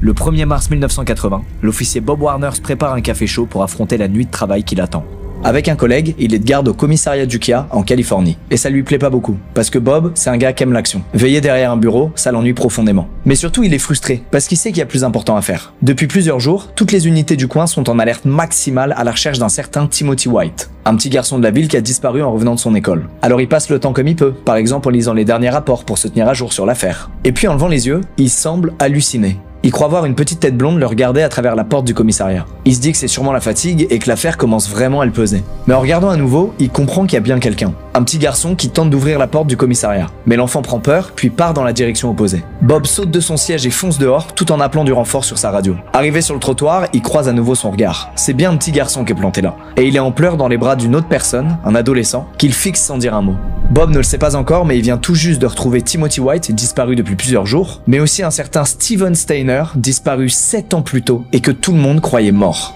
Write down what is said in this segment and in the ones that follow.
Le 1er mars 1980, l'officier Bob Warner se prépare un café chaud pour affronter la nuit de travail qui l'attend. Avec un collègue, il est de garde au commissariat d'Ukiah, en Californie. Et ça lui plaît pas beaucoup, parce que Bob, c'est un gars qui aime l'action. Veiller derrière un bureau, ça l'ennuie profondément. Mais surtout, il est frustré, parce qu'il sait qu'il y a plus important à faire. Depuis plusieurs jours, toutes les unités du coin sont en alerte maximale à la recherche d'un certain Timothy White, un petit garçon de la ville qui a disparu en revenant de son école. Alors il passe le temps comme il peut, par exemple en lisant les derniers rapports pour se tenir à jour sur l'affaire. Et puis en levant les yeux, il semble halluciner. Il croit voir une petite tête blonde le regarder à travers la porte du commissariat. Il se dit que c'est sûrement la fatigue et que l'affaire commence vraiment à le peser. Mais en regardant à nouveau, il comprend qu'il y a bien quelqu'un. Un petit garçon qui tente d'ouvrir la porte du commissariat. Mais l'enfant prend peur, puis part dans la direction opposée. Bob saute de son siège et fonce dehors, tout en appelant du renfort sur sa radio. Arrivé sur le trottoir, il croise à nouveau son regard. C'est bien un petit garçon qui est planté là. Et il est en pleurs dans les bras d'une autre personne, un adolescent, qu'il fixe sans dire un mot. Bob ne le sait pas encore, mais il vient tout juste de retrouver Timothy White, disparu depuis plusieurs jours, mais aussi un certain Steven Steiner, disparu 7 ans plus tôt et que tout le monde croyait mort.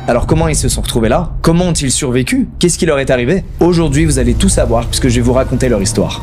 Alors comment ils se sont retrouvés là? Comment ont-ils survécu? Qu'est-ce qui leur est arrivé? Aujourd'hui, vous allez tout savoir puisque je vais vous raconter leur histoire.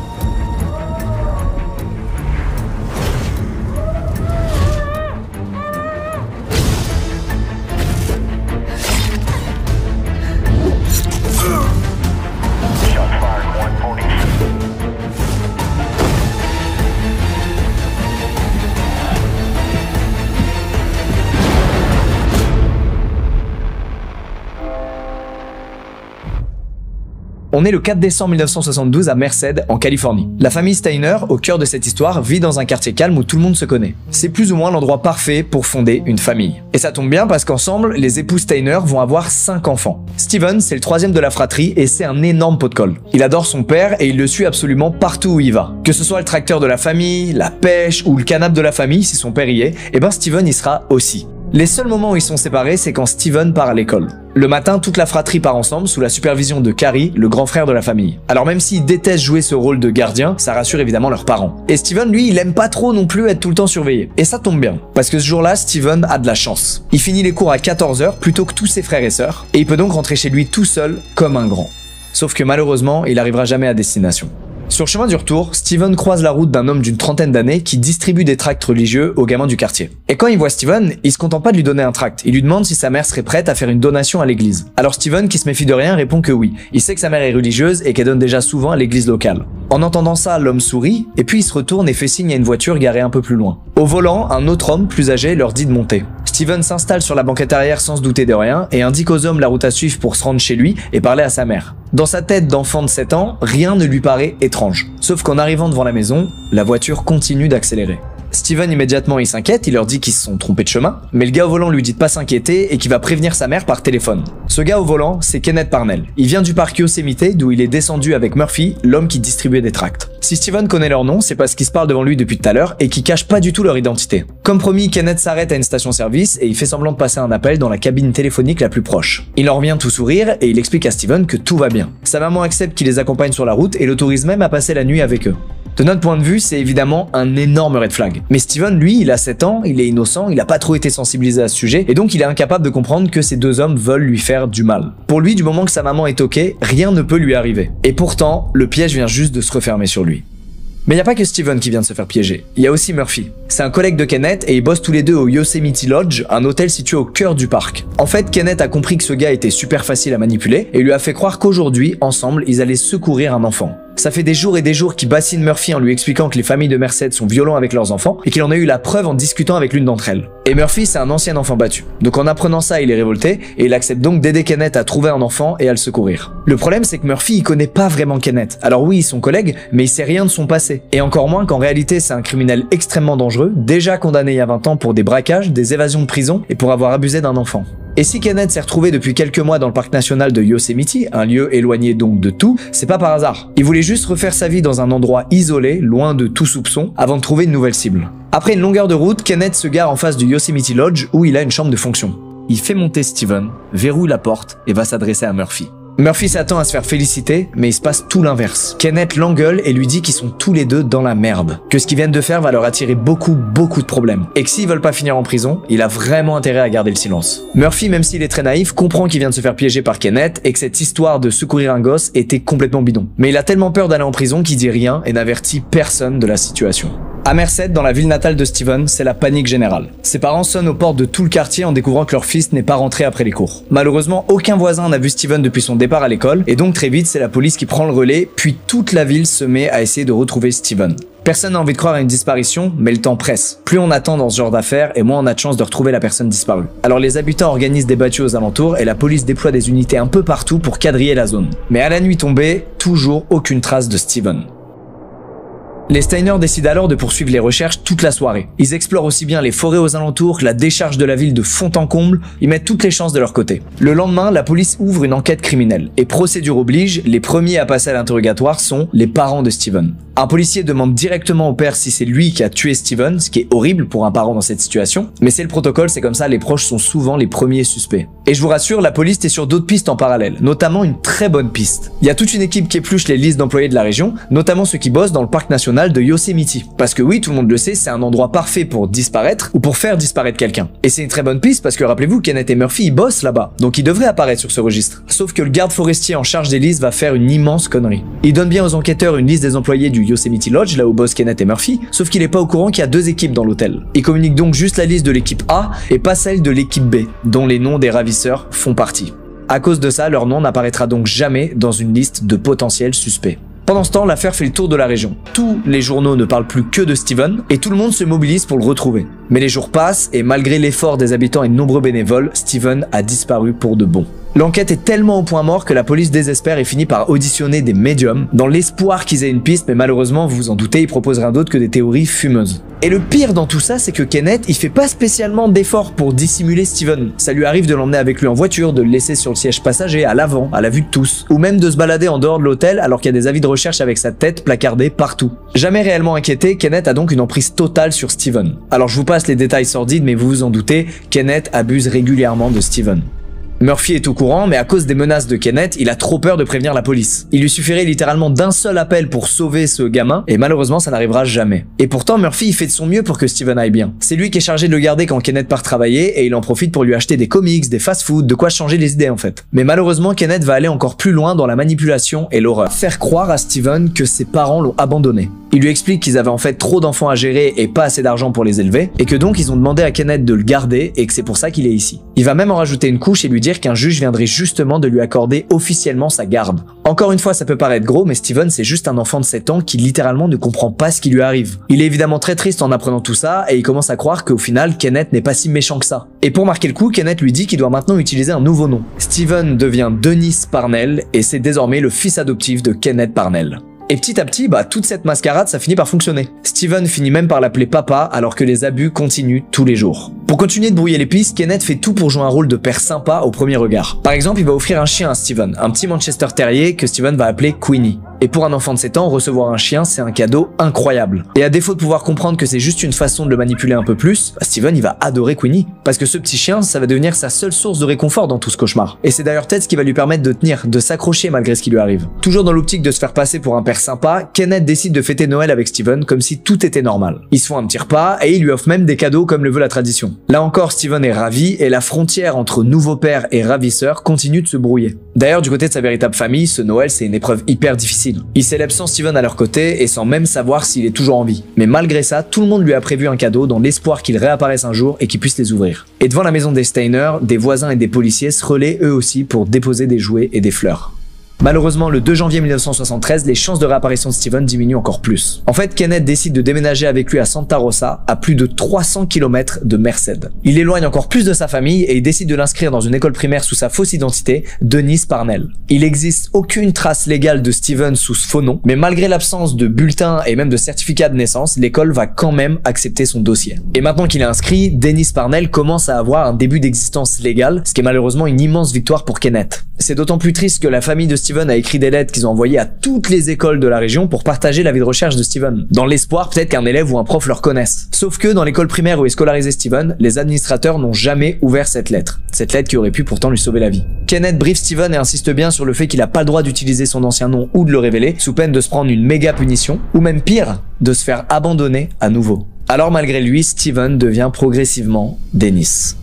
On est le 4 décembre 1972 à Merced, en Californie. La famille Steiner, au cœur de cette histoire, vit dans un quartier calme où tout le monde se connaît. C'est plus ou moins l'endroit parfait pour fonder une famille. Et ça tombe bien parce qu'ensemble, les époux Steiner vont avoir 5 enfants. Steven, c'est le 3e de la fratrie et c'est un énorme pot de colle. Il adore son père et il le suit absolument partout où il va. Que ce soit le tracteur de la famille, la pêche ou le canap de la famille si son père y est, et ben Steven y sera aussi. Les seuls moments où ils sont séparés, c'est quand Steven part à l'école. Le matin, toute la fratrie part ensemble sous la supervision de Carrie, le grand frère de la famille. Alors même s'ils détestent jouer ce rôle de gardien, ça rassure évidemment leurs parents. Et Steven, lui, il aime pas trop non plus être tout le temps surveillé. Et ça tombe bien, parce que ce jour-là, Steven a de la chance. Il finit les cours à 14h plutôt que tous ses frères et sœurs, et il peut donc rentrer chez lui tout seul, comme un grand. Sauf que malheureusement, il arrivera jamais à destination. Sur le chemin du retour, Steven croise la route d'un homme d'une trentaine d'années qui distribue des tracts religieux aux gamins du quartier. Et quand il voit Steven, il se contente pas de lui donner un tract, il lui demande si sa mère serait prête à faire une donation à l'église. Alors Steven, qui se méfie de rien, répond que oui. Il sait que sa mère est religieuse et qu'elle donne déjà souvent à l'église locale. En entendant ça, l'homme sourit, et puis il se retourne et fait signe à une voiture garée un peu plus loin. Au volant, un autre homme, plus âgé, leur dit de monter. Steven s'installe sur la banquette arrière sans se douter de rien et indique aux hommes la route à suivre pour se rendre chez lui et parler à sa mère. Dans sa tête d'enfant de 7 ans, rien ne lui paraît étrange. Sauf qu'en arrivant devant la maison, la voiture continue d'accélérer. Steven immédiatement il s'inquiète, il leur dit qu'ils se sont trompés de chemin, mais le gars au volant lui dit de pas s'inquiéter et qu'il va prévenir sa mère par téléphone. Ce gars au volant, c'est Kenneth Parnell. Il vient du parc Yosemite d'où il est descendu avec Murphy, l'homme qui distribuait des tracts. Si Steven connaît leur nom, c'est parce qu'ils se parlent devant lui depuis tout à l'heure et qu'ils cachent pas du tout leur identité. Comme promis, Kenneth s'arrête à une station-service et il fait semblant de passer un appel dans la cabine téléphonique la plus proche. Il en revient tout sourire et il explique à Steven que tout va bien. Sa maman accepte qu'il les accompagne sur la route et l'autorise même à passer la nuit avec eux. De notre point de vue, c'est évidemment un énorme red flag. Mais Steven, lui, il a 7 ans, il est innocent, il a pas trop été sensibilisé à ce sujet, et donc il est incapable de comprendre que ces deux hommes veulent lui faire du mal. Pour lui, du moment que sa maman est ok, rien ne peut lui arriver. Et pourtant, le piège vient juste de se refermer sur lui. Mais il n'y a pas que Steven qui vient de se faire piéger, il y a aussi Murphy. C'est un collègue de Kenneth et ils bossent tous les deux au Yosemite Lodge, un hôtel situé au cœur du parc. En fait, Kenneth a compris que ce gars était super facile à manipuler et lui a fait croire qu'aujourd'hui, ensemble, ils allaient secourir un enfant. Ça fait des jours et des jours qu'il bassine Murphy en lui expliquant que les familles de Merced sont violents avec leurs enfants et qu'il en a eu la preuve en discutant avec l'une d'entre elles. Et Murphy, c'est un ancien enfant battu. Donc en apprenant ça, il est révolté et il accepte donc d'aider Kenneth à trouver un enfant et à le secourir. Le problème, c'est que Murphy, il connaît pas vraiment Kenneth. Alors oui, ils sont collègues, mais il sait rien de son passé. Et encore moins qu'en réalité, c'est un criminel extrêmement dangereux, déjà condamné il y a 20 ans pour des braquages, des évasions de prison et pour avoir abusé d'un enfant. Et si Kenneth s'est retrouvé depuis quelques mois dans le parc national de Yosemite, un lieu éloigné donc de tout, c'est pas par hasard. Il voulait juste refaire sa vie dans un endroit isolé, loin de tout soupçon, avant de trouver une nouvelle cible. Après une longueur de route, Kenneth se gare en face du Yosemite Lodge où il a une chambre de fonction. Il fait monter Steven, verrouille la porte et va s'adresser à Murphy. Murphy s'attend à se faire féliciter, mais il se passe tout l'inverse. Kenneth l'engueule et lui dit qu'ils sont tous les deux dans la merde. Que ce qu'ils viennent de faire va leur attirer beaucoup de problèmes. Et que s'ils veulent pas finir en prison, il a vraiment intérêt à garder le silence. Murphy, même s'il est très naïf, comprend qu'il vient de se faire piéger par Kenneth et que cette histoire de secourir un gosse était complètement bidon. Mais il a tellement peur d'aller en prison qu'il dit rien et n'avertit personne de la situation. À Merced, dans la ville natale de Steven, c'est la panique générale. Ses parents sonnent aux portes de tout le quartier en découvrant que leur fils n'est pas rentré après les cours. Malheureusement, aucun voisin n'a vu Steven depuis son départ à l'école, et donc très vite, c'est la police qui prend le relais, puis toute la ville se met à essayer de retrouver Steven. Personne n'a envie de croire à une disparition, mais le temps presse. Plus on attend dans ce genre d'affaires, et moins on a de chance de retrouver la personne disparue. Alors les habitants organisent des battues aux alentours, et la police déploie des unités un peu partout pour quadriller la zone. Mais à la nuit tombée, toujours aucune trace de Steven. Les Steiner décident alors de poursuivre les recherches toute la soirée. Ils explorent aussi bien les forêts aux alentours que la décharge de la ville de fond en comble, ils mettent toutes les chances de leur côté. Le lendemain, la police ouvre une enquête criminelle. Et procédure oblige, les premiers à passer à l'interrogatoire sont les parents de Steven. Un policier demande directement au père si c'est lui qui a tué Steven, ce qui est horrible pour un parent dans cette situation, mais c'est le protocole, c'est comme ça, les proches sont souvent les premiers suspects. Et je vous rassure, la police est sur d'autres pistes en parallèle, notamment une très bonne piste. Il y a toute une équipe qui épluche les listes d'employés de la région, notamment ceux qui bossent dans le parc national de Yosemite. Parce que oui, tout le monde le sait, c'est un endroit parfait pour disparaître ou pour faire disparaître quelqu'un. Et c'est une très bonne piste parce que rappelez-vous, Kenneth et Murphy, ils bossent là-bas, donc ils devraient apparaître sur ce registre. Sauf que le garde forestier en charge des listes va faire une immense connerie. Il donne bien aux enquêteurs une liste des employés du Yosemite Lodge, là où bossent Kenneth et Murphy, sauf qu'il est pas au courant qu'il y a deux équipes dans l'hôtel. Il communique donc juste la liste de l'équipe A et pas celle de l'équipe B, dont les noms des ravisseurs font partie. À cause de ça, leur nom n'apparaîtra donc jamais dans une liste de potentiels suspects. Pendant ce temps, l'affaire fait le tour de la région. Tous les journaux ne parlent plus que de Steven et tout le monde se mobilise pour le retrouver. Mais les jours passent et malgré l'effort des habitants et de nombreux bénévoles, Steven a disparu pour de bon. L'enquête est tellement au point mort que la police désespère et finit par auditionner des médiums dans l'espoir qu'ils aient une piste, mais malheureusement, vous vous en doutez, ils proposent rien d'autre que des théories fumeuses. Et le pire dans tout ça, c'est que Kenneth, il fait pas spécialement d'efforts pour dissimuler Steven. Ça lui arrive de l'emmener avec lui en voiture, de le laisser sur le siège passager, à l'avant, à la vue de tous, ou même de se balader en dehors de l'hôtel alors qu'il y a des avis de recherche avec sa tête placardée partout. Jamais réellement inquiété, Kenneth a donc une emprise totale sur Steven. Alors je vous passe les détails sordides, mais vous vous en doutez, Kenneth abuse régulièrement de Steven. Murphy est au courant, mais à cause des menaces de Kenneth, il a trop peur de prévenir la police. Il lui suffirait littéralement d'un seul appel pour sauver ce gamin, et malheureusement ça n'arrivera jamais. Et pourtant Murphy il fait de son mieux pour que Steven aille bien. C'est lui qui est chargé de le garder quand Kenneth part travailler, et il en profite pour lui acheter des comics, des fast-food, de quoi changer les idées en fait. Mais malheureusement Kenneth va aller encore plus loin dans la manipulation et l'horreur. Faire croire à Steven que ses parents l'ont abandonné. Il lui explique qu'ils avaient en fait trop d'enfants à gérer et pas assez d'argent pour les élever, et que donc ils ont demandé à Kenneth de le garder et que c'est pour ça qu'il est ici. Il va même en rajouter une couche et lui dire qu'un juge viendrait justement de lui accorder officiellement sa garde. Encore une fois, ça peut paraître gros, mais Steven c'est juste un enfant de 7 ans qui littéralement ne comprend pas ce qui lui arrive. Il est évidemment très triste en apprenant tout ça et il commence à croire qu'au final Kenneth n'est pas si méchant que ça. Et pour marquer le coup, Kenneth lui dit qu'il doit maintenant utiliser un nouveau nom. Steven devient Dennis Parnell et c'est désormais le fils adoptif de Kenneth Parnell. Et petit à petit, toute cette mascarade, ça finit par fonctionner. Steven finit même par l'appeler papa alors que les abus continuent tous les jours. Pour continuer de brouiller les pistes, Kenneth fait tout pour jouer un rôle de père sympa au premier regard. Par exemple, il va offrir un chien à Steven, un petit Manchester Terrier que Steven va appeler Queenie. Et pour un enfant de 7 ans, recevoir un chien, c'est un cadeau incroyable. Et à défaut de pouvoir comprendre que c'est juste une façon de le manipuler un peu plus, Steven il va adorer Queenie. Parce que ce petit chien, ça va devenir sa seule source de réconfort dans tout ce cauchemar. Et c'est d'ailleurs peut-être ce qui va lui permettre de tenir, de s'accrocher malgré ce qui lui arrive. Toujours dans l'optique de se faire passer pour un père sympa, Kenneth décide de fêter Noël avec Steven comme si tout était normal. Ils se font un petit repas et il lui offre même des cadeaux comme le veut la tradition. Là encore, Steven est ravi et la frontière entre nouveau père et ravisseur continue de se brouiller. D'ailleurs, du côté de sa véritable famille, ce Noël c'est une épreuve hyper difficile. Ils célèbrent sans Steven à leur côté et sans même savoir s'il est toujours en vie. Mais malgré ça, tout le monde lui a prévu un cadeau dans l'espoir qu'il réapparaisse un jour et qu'il puisse les ouvrir. Et devant la maison des Steiner, des voisins et des policiers se relaient eux aussi pour déposer des jouets et des fleurs. Malheureusement, le 2 janvier 1973, les chances de réapparition de Steven diminuent encore plus. En fait, Kenneth décide de déménager avec lui à Santa Rosa, à plus de 300 km de Merced. Il éloigne encore plus de sa famille et il décide de l'inscrire dans une école primaire sous sa fausse identité, Dennis Parnell. Il n'existe aucune trace légale de Steven sous ce faux nom, mais malgré l'absence de bulletin et même de certificat de naissance, l'école va quand même accepter son dossier. Et maintenant qu'il est inscrit, Dennis Parnell commence à avoir un début d'existence légale, ce qui est malheureusement une immense victoire pour Kenneth. C'est d'autant plus triste que la famille de Steven a écrit des lettres qu'ils ont envoyées à toutes les écoles de la région pour partager l'avis de recherche de Steven, dans l'espoir peut-être qu'un élève ou un prof leur connaisse. Sauf que dans l'école primaire où est scolarisé Steven, les administrateurs n'ont jamais ouvert cette lettre qui aurait pu pourtant lui sauver la vie. Kenneth briefe Steven et insiste bien sur le fait qu'il n'a pas le droit d'utiliser son ancien nom ou de le révéler, sous peine de se prendre une méga punition, ou même pire, de se faire abandonner à nouveau. Alors malgré lui, Steven devient progressivement Dennis.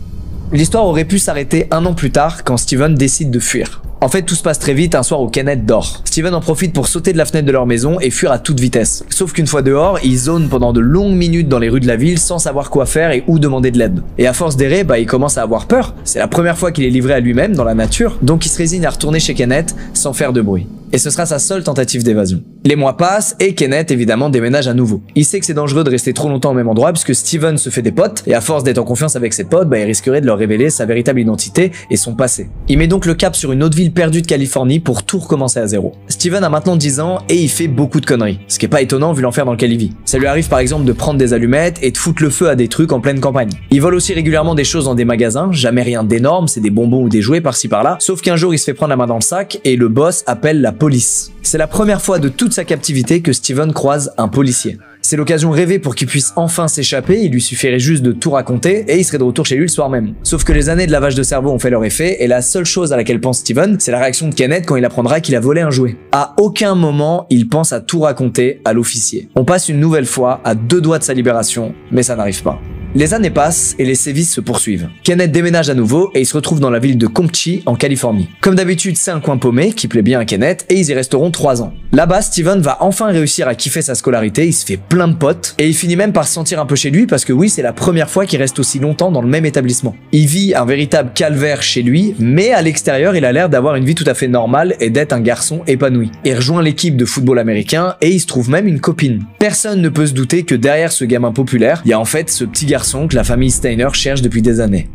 L'histoire aurait pu s'arrêter un an plus tard quand Steven décide de fuir. En fait, tout se passe très vite un soir où Kenneth dort. Steven en profite pour sauter de la fenêtre de leur maison et fuir à toute vitesse. Sauf qu'une fois dehors, il zone pendant de longues minutes dans les rues de la ville sans savoir quoi faire et où demander de l'aide. Et à force d'errer, il commence à avoir peur. C'est la première fois qu'il est livré à lui-même dans la nature, donc il se résigne à retourner chez Kenneth sans faire de bruit. Et ce sera sa seule tentative d'évasion. Les mois passent et Kenneth évidemment déménage à nouveau. Il sait que c'est dangereux de rester trop longtemps au même endroit puisque Steven se fait des potes et à force d'être en confiance avec ses potes, il risquerait de leur révéler sa véritable identité et son passé. Il met donc le cap sur une autre ville perdue de Californie pour tout recommencer à zéro. Steven a maintenant 10 ans et il fait beaucoup de conneries, ce qui est pas étonnant vu l'enfer dans lequel il vit. Ça lui arrive par exemple de prendre des allumettes et de foutre le feu à des trucs en pleine campagne. Il vole aussi régulièrement des choses dans des magasins, jamais rien d'énorme, c'est des bonbons ou des jouets par-ci par-là, sauf qu'un jour il se fait prendre la main dans le sac et le boss appelle la police. C'est la première fois de toute sa captivité que Steven croise un policier. C'est l'occasion rêvée pour qu'il puisse enfin s'échapper, il lui suffirait juste de tout raconter et il serait de retour chez lui le soir même. Sauf que les années de lavage de cerveau ont fait leur effet et la seule chose à laquelle pense Steven, c'est la réaction de Kenneth quand il apprendra qu'il a volé un jouet. À aucun moment, il pense à tout raconter à l'officier. On passe une nouvelle fois à 2 doigts de sa libération, mais ça n'arrive pas. Les années passent et les sévices se poursuivent. Kenneth déménage à nouveau et il se retrouve dans la ville de Comanche en Californie. Comme d'habitude, c'est un coin paumé qui plaît bien à Kenneth et ils y resteront 3 ans. Là-bas, Steven va enfin réussir à kiffer sa scolarité, il se fait plein de potes et il finit même par se sentir un peu chez lui parce que oui, c'est la première fois qu'il reste aussi longtemps dans le même établissement. Il vit un véritable calvaire chez lui, mais à l'extérieur, il a l'air d'avoir une vie tout à fait normale et d'être un garçon épanoui. Il rejoint l'équipe de football américain et il se trouve même une copine. Personne ne peut se douter que derrière ce gamin populaire, il y a en fait ce petit garçon que la famille Steiner cherche depuis des années.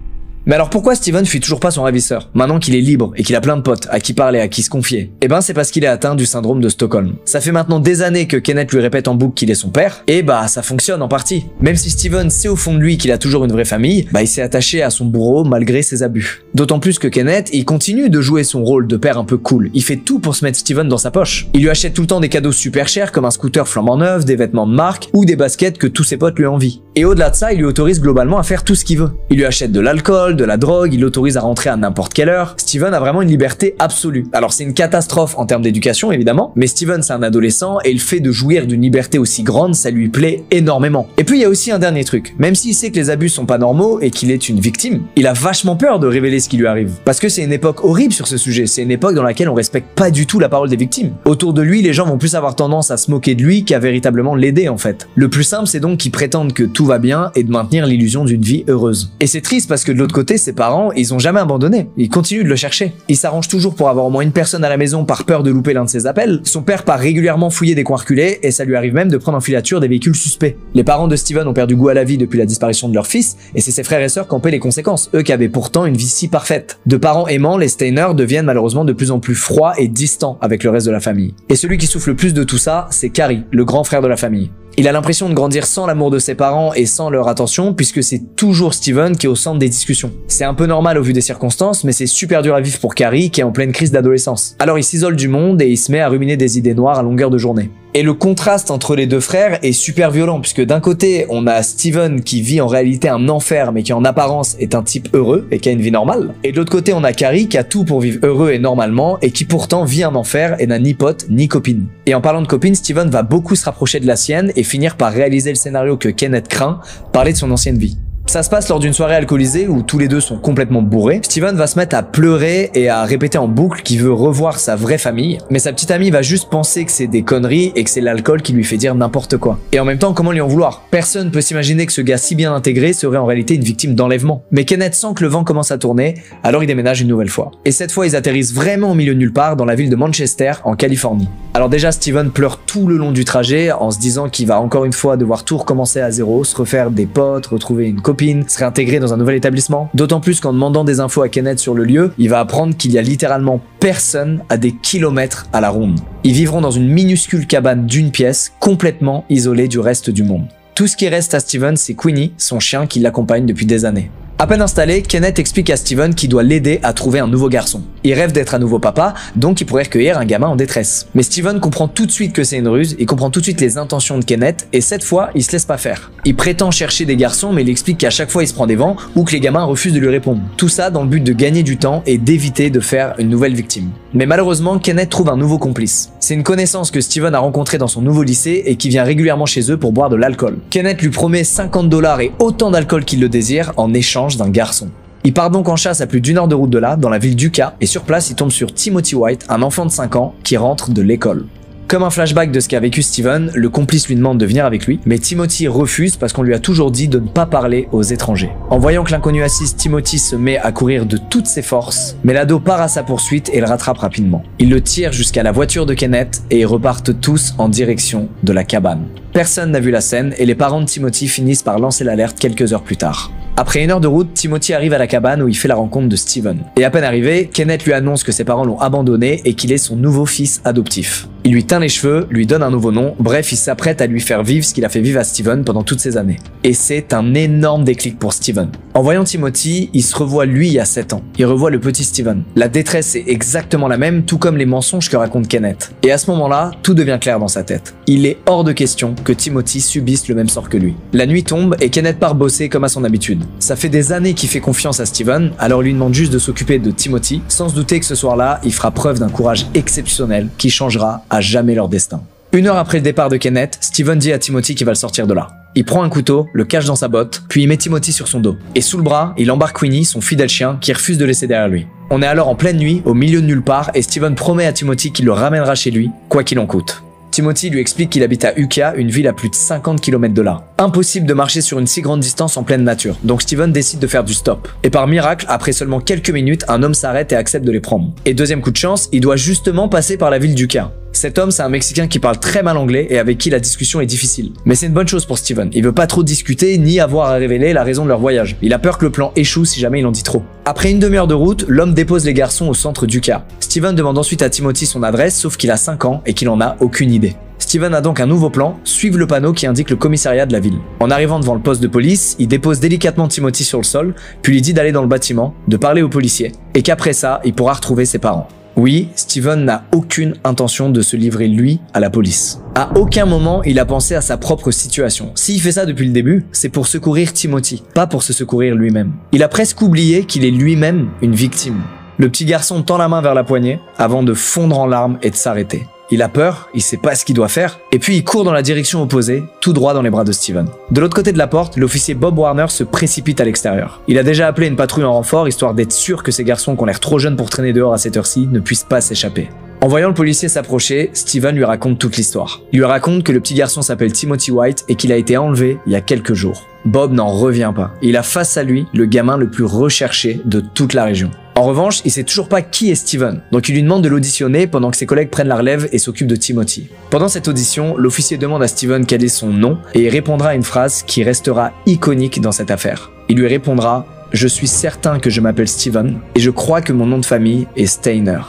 Mais alors pourquoi Steven fuit toujours pas son ravisseur, maintenant qu'il est libre et qu'il a plein de potes à qui parler, à qui se confier? Eh ben c'est parce qu'il est atteint du syndrome de Stockholm. Ça fait maintenant des années que Kenneth lui répète en boucle qu'il est son père, et ça fonctionne en partie. Même si Steven sait au fond de lui qu'il a toujours une vraie famille, il s'est attaché à son bourreau malgré ses abus. D'autant plus que Kenneth, il continue de jouer son rôle de père un peu cool. Il fait tout pour se mettre Steven dans sa poche. Il lui achète tout le temps des cadeaux super chers comme un scooter flambant neuf, des vêtements de marque ou des baskets que tous ses potes lui envient. Et au-delà de ça, il lui autorise globalement à faire tout ce qu'il veut. Il lui achète de l'alcool, de la drogue, il l'autorise à rentrer à n'importe quelle heure. Steven a vraiment une liberté absolue. Alors c'est une catastrophe en termes d'éducation évidemment, mais Steven c'est un adolescent et le fait de jouir d'une liberté aussi grande, ça lui plaît énormément. Et puis il y a aussi un dernier truc. Même s'il sait que les abus sont pas normaux et qu'il est une victime, il a vachement peur de révéler ce qui lui arrive. Parce que c'est une époque horrible sur ce sujet, c'est une époque dans laquelle on respecte pas du tout la parole des victimes. Autour de lui, les gens vont plus avoir tendance à se moquer de lui qu'à véritablement l'aider en fait. Le plus simple c'est donc qu'ils prétendent que tout va bien et de maintenir l'illusion d'une vie heureuse. Et c'est triste parce que de l'autre côté, ses parents, ils ont jamais abandonné. Ils continuent de le chercher. Ils s'arrangent toujours pour avoir au moins une personne à la maison par peur de louper l'un de ses appels. Son père part régulièrement fouiller des coins reculés et ça lui arrive même de prendre en filature des véhicules suspects. Les parents de Steven ont perdu goût à la vie depuis la disparition de leur fils et c'est ses frères et sœurs qui en paient les conséquences, eux qui avaient pourtant une vie si parfaite. De parents aimants, les Steiner deviennent malheureusement de plus en plus froids et distants avec le reste de la famille. Et celui qui souffre le plus de tout ça, c'est Carrie, le grand frère de la famille. Il a l'impression de grandir sans l'amour de ses parents et sans leur attention puisque c'est toujours Steven qui est au centre des discussions. C'est un peu normal au vu des circonstances, mais c'est super dur à vivre pour Carrie qui est en pleine crise d'adolescence. Alors il s'isole du monde et il se met à ruminer des idées noires à longueur de journée. Et le contraste entre les deux frères est super violent puisque d'un côté on a Steven qui vit en réalité un enfer mais qui en apparence est un type heureux et qui a une vie normale. Et de l'autre côté on a Carrie qui a tout pour vivre heureux et normalement et qui pourtant vit un enfer et n'a ni pote ni copine. Et en parlant de copine, Steven va beaucoup se rapprocher de la sienne et finir par réaliser le scénario que Kenneth craint, parler de son ancienne vie. Ça se passe lors d'une soirée alcoolisée où tous les deux sont complètement bourrés. Steven va se mettre à pleurer et à répéter en boucle qu'il veut revoir sa vraie famille, mais sa petite amie va juste penser que c'est des conneries et que c'est l'alcool qui lui fait dire n'importe quoi. Et en même temps, comment lui en vouloir? Personne peut s'imaginer que ce gars si bien intégré serait en réalité une victime d'enlèvement. Mais Kenneth sent que le vent commence à tourner, alors il déménage une nouvelle fois. Et cette fois, ils atterrissent vraiment au milieu de nulle part dans la ville de Manchester, en Californie. Alors déjà, Steven pleure tout le long du trajet en se disant qu'il va encore une fois devoir tout recommencer à zéro, se refaire des potes, retrouver une copine, se réintégrer dans un nouvel établissement. D'autant plus qu'en demandant des infos à Kenneth sur le lieu, il va apprendre qu'il y a littéralement personne à des kilomètres à la ronde. Ils vivront dans une minuscule cabane d'une pièce, complètement isolée du reste du monde. Tout ce qui reste à Steven, c'est Queenie, son chien qui l'accompagne depuis des années. À peine installé, Kenneth explique à Steven qu'il doit l'aider à trouver un nouveau garçon. Il rêve d'être un nouveau papa, donc il pourrait recueillir un gamin en détresse. Mais Steven comprend tout de suite que c'est une ruse, il comprend tout de suite les intentions de Kenneth, et cette fois, il se laisse pas faire. Il prétend chercher des garçons, mais il explique qu'à chaque fois il se prend des vents, ou que les gamins refusent de lui répondre. Tout ça dans le but de gagner du temps et d'éviter de faire une nouvelle victime. Mais malheureusement, Kenneth trouve un nouveau complice. C'est une connaissance que Steven a rencontrée dans son nouveau lycée et qui vient régulièrement chez eux pour boire de l'alcool. Kenneth lui promet $50 et autant d'alcool qu'il le désire en échange d'un garçon. Il part donc en chasse à plus d'1 heure de route de là, dans la ville d'Uka, et sur place il tombe sur Timothy White, un enfant de 5 ans qui rentre de l'école. Comme un flashback de ce qu'a vécu Steven, le complice lui demande de venir avec lui, mais Timothy refuse parce qu'on lui a toujours dit de ne pas parler aux étrangers. En voyant que l'inconnu assiste, Timothy se met à courir de toutes ses forces, mais l'ado part à sa poursuite et le rattrape rapidement. Il le tire jusqu'à la voiture de Kenneth et ils repartent tous en direction de la cabane. Personne n'a vu la scène et les parents de Timothy finissent par lancer l'alerte quelques heures plus tard. Après 1 heure de route, Timothy arrive à la cabane où il fait la rencontre de Steven. Et à peine arrivé, Kenneth lui annonce que ses parents l'ont abandonné et qu'il est son nouveau fils adoptif. Il lui teint les cheveux, lui donne un nouveau nom, bref, il s'apprête à lui faire vivre ce qu'il a fait vivre à Steven pendant toutes ces années. Et c'est un énorme déclic pour Steven. En voyant Timothy, il se revoit lui il y a 7 ans. Il revoit le petit Steven. La détresse est exactement la même, tout comme les mensonges que raconte Kenneth. Et à ce moment-là, tout devient clair dans sa tête. Il est hors de question que Timothy subisse le même sort que lui. La nuit tombe et Kenneth part bosser comme à son habitude. Ça fait des années qu'il fait confiance à Steven, alors il lui demande juste de s'occuper de Timothy, sans se douter que ce soir-là, il fera preuve d'un courage exceptionnel qui changera à jamais leur destin. 1 heure après le départ de Kenneth, Steven dit à Timothy qu'il va le sortir de là. Il prend un couteau, le cache dans sa botte, puis il met Timothy sur son dos. Et sous le bras, il embarque Queenie, son fidèle chien, qui refuse de laisser derrière lui. On est alors en pleine nuit, au milieu de nulle part, et Steven promet à Timothy qu'il le ramènera chez lui, quoi qu'il en coûte. Timothy lui explique qu'il habite à Uka, une ville à plus de 50 km de là. Impossible de marcher sur une si grande distance en pleine nature, donc Steven décide de faire du stop. Et par miracle, après seulement quelques minutes, un homme s'arrête et accepte de les prendre. Et deuxième coup de chance, il doit justement passer par la ville d'Uka. Cet homme, c'est un Mexicain qui parle très mal anglais et avec qui la discussion est difficile. Mais c'est une bonne chose pour Steven. Il veut pas trop discuter ni avoir à révéler la raison de leur voyage. Il a peur que le plan échoue si jamais il en dit trop. Après une demi-heure de route, l'homme dépose les garçons au centre d'Uka. Steven demande ensuite à Timothy son adresse, sauf qu'il a 5 ans et qu'il en a aucune idée. Steven a donc un nouveau plan, suivre le panneau qui indique le commissariat de la ville. En arrivant devant le poste de police, il dépose délicatement Timothy sur le sol, puis lui dit d'aller dans le bâtiment, de parler aux policiers, et qu'après ça, il pourra retrouver ses parents. Oui, Steven n'a aucune intention de se livrer lui à la police. À aucun moment, il a pensé à sa propre situation. S'il fait ça depuis le début, c'est pour secourir Timothy, pas pour se secourir lui-même. Il a presque oublié qu'il est lui-même une victime. Le petit garçon tend la main vers la poignée, avant de fondre en larmes et de s'arrêter. Il a peur, il sait pas ce qu'il doit faire, et puis il court dans la direction opposée, tout droit dans les bras de Steven. De l'autre côté de la porte, l'officier Bob Warner se précipite à l'extérieur. Il a déjà appelé une patrouille en renfort, histoire d'être sûr que ces garçons qui ont l'air trop jeunes pour traîner dehors à cette heure-ci ne puissent pas s'échapper. En voyant le policier s'approcher, Steven lui raconte toute l'histoire. Il lui raconte que le petit garçon s'appelle Timothy White et qu'il a été enlevé il y a quelques jours. Bob n'en revient pas. Il a face à lui le gamin le plus recherché de toute la région. En revanche, il sait toujours pas qui est Steven, donc il lui demande de l'auditionner pendant que ses collègues prennent la relève et s'occupent de Timothy. Pendant cette audition, l'officier demande à Steven quel est son nom et il répondra à une phrase qui restera iconique dans cette affaire. Il lui répondra « Je suis certain que je m'appelle Steven et je crois que mon nom de famille est Steiner ».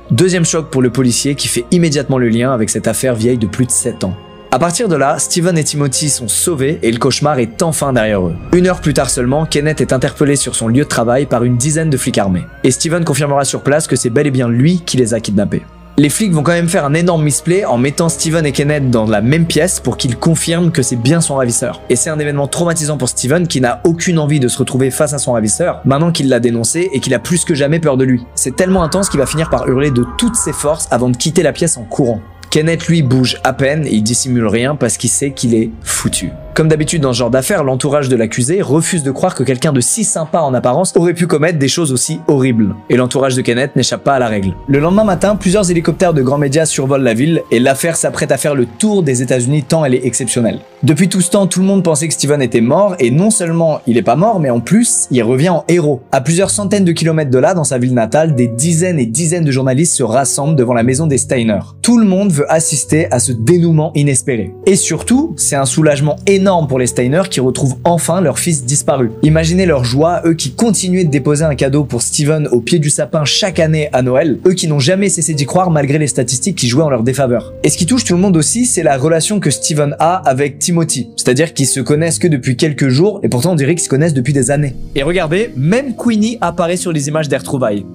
Deuxième choc pour le policier qui fait immédiatement le lien avec cette affaire vieille de plus de 7 ans. À partir de là, Steven et Timothy sont sauvés et le cauchemar est enfin derrière eux. 1 heure plus tard seulement, Kenneth est interpellé sur son lieu de travail par une dizaine de flics armés. Et Steven confirmera sur place que c'est bel et bien lui qui les a kidnappés. Les flics vont quand même faire un énorme misplay en mettant Steven et Kenneth dans la même pièce pour qu'ils confirment que c'est bien son ravisseur. Et c'est un événement traumatisant pour Steven qui n'a aucune envie de se retrouver face à son ravisseur maintenant qu'il l'a dénoncé et qu'il a plus que jamais peur de lui. C'est tellement intense qu'il va finir par hurler de toutes ses forces avant de quitter la pièce en courant. Kenneth lui bouge à peine et il dissimule rien parce qu'il sait qu'il est foutu. Comme d'habitude dans ce genre d'affaires, l'entourage de l'accusé refuse de croire que quelqu'un de si sympa en apparence aurait pu commettre des choses aussi horribles. Et l'entourage de Kenneth n'échappe pas à la règle. Le lendemain matin, plusieurs hélicoptères de grands médias survolent la ville et l'affaire s'apprête à faire le tour des États-Unis tant elle est exceptionnelle. Depuis tout ce temps, tout le monde pensait que Steven était mort et non seulement il est pas mort, mais en plus, il revient en héros. À plusieurs centaines de kilomètres de là, dans sa ville natale, des dizaines et dizaines de journalistes se rassemblent devant la maison des Steiner. Tout le monde veut assister à ce dénouement inespéré. Et surtout, c'est un soulagement énorme pour les Steiner qui retrouvent enfin leur fils disparu. Imaginez leur joie, eux qui continuaient de déposer un cadeau pour Steven au pied du sapin chaque année à Noël, eux qui n'ont jamais cessé d'y croire malgré les statistiques qui jouaient en leur défaveur. Et ce qui touche tout le monde aussi, c'est la relation que Steven a avec Timothy, c'est-à-dire qu'ils se connaissent que depuis quelques jours et pourtant on dirait qu'ils se connaissent depuis des années. Et regardez, même Queenie apparaît sur les images des retrouvailles.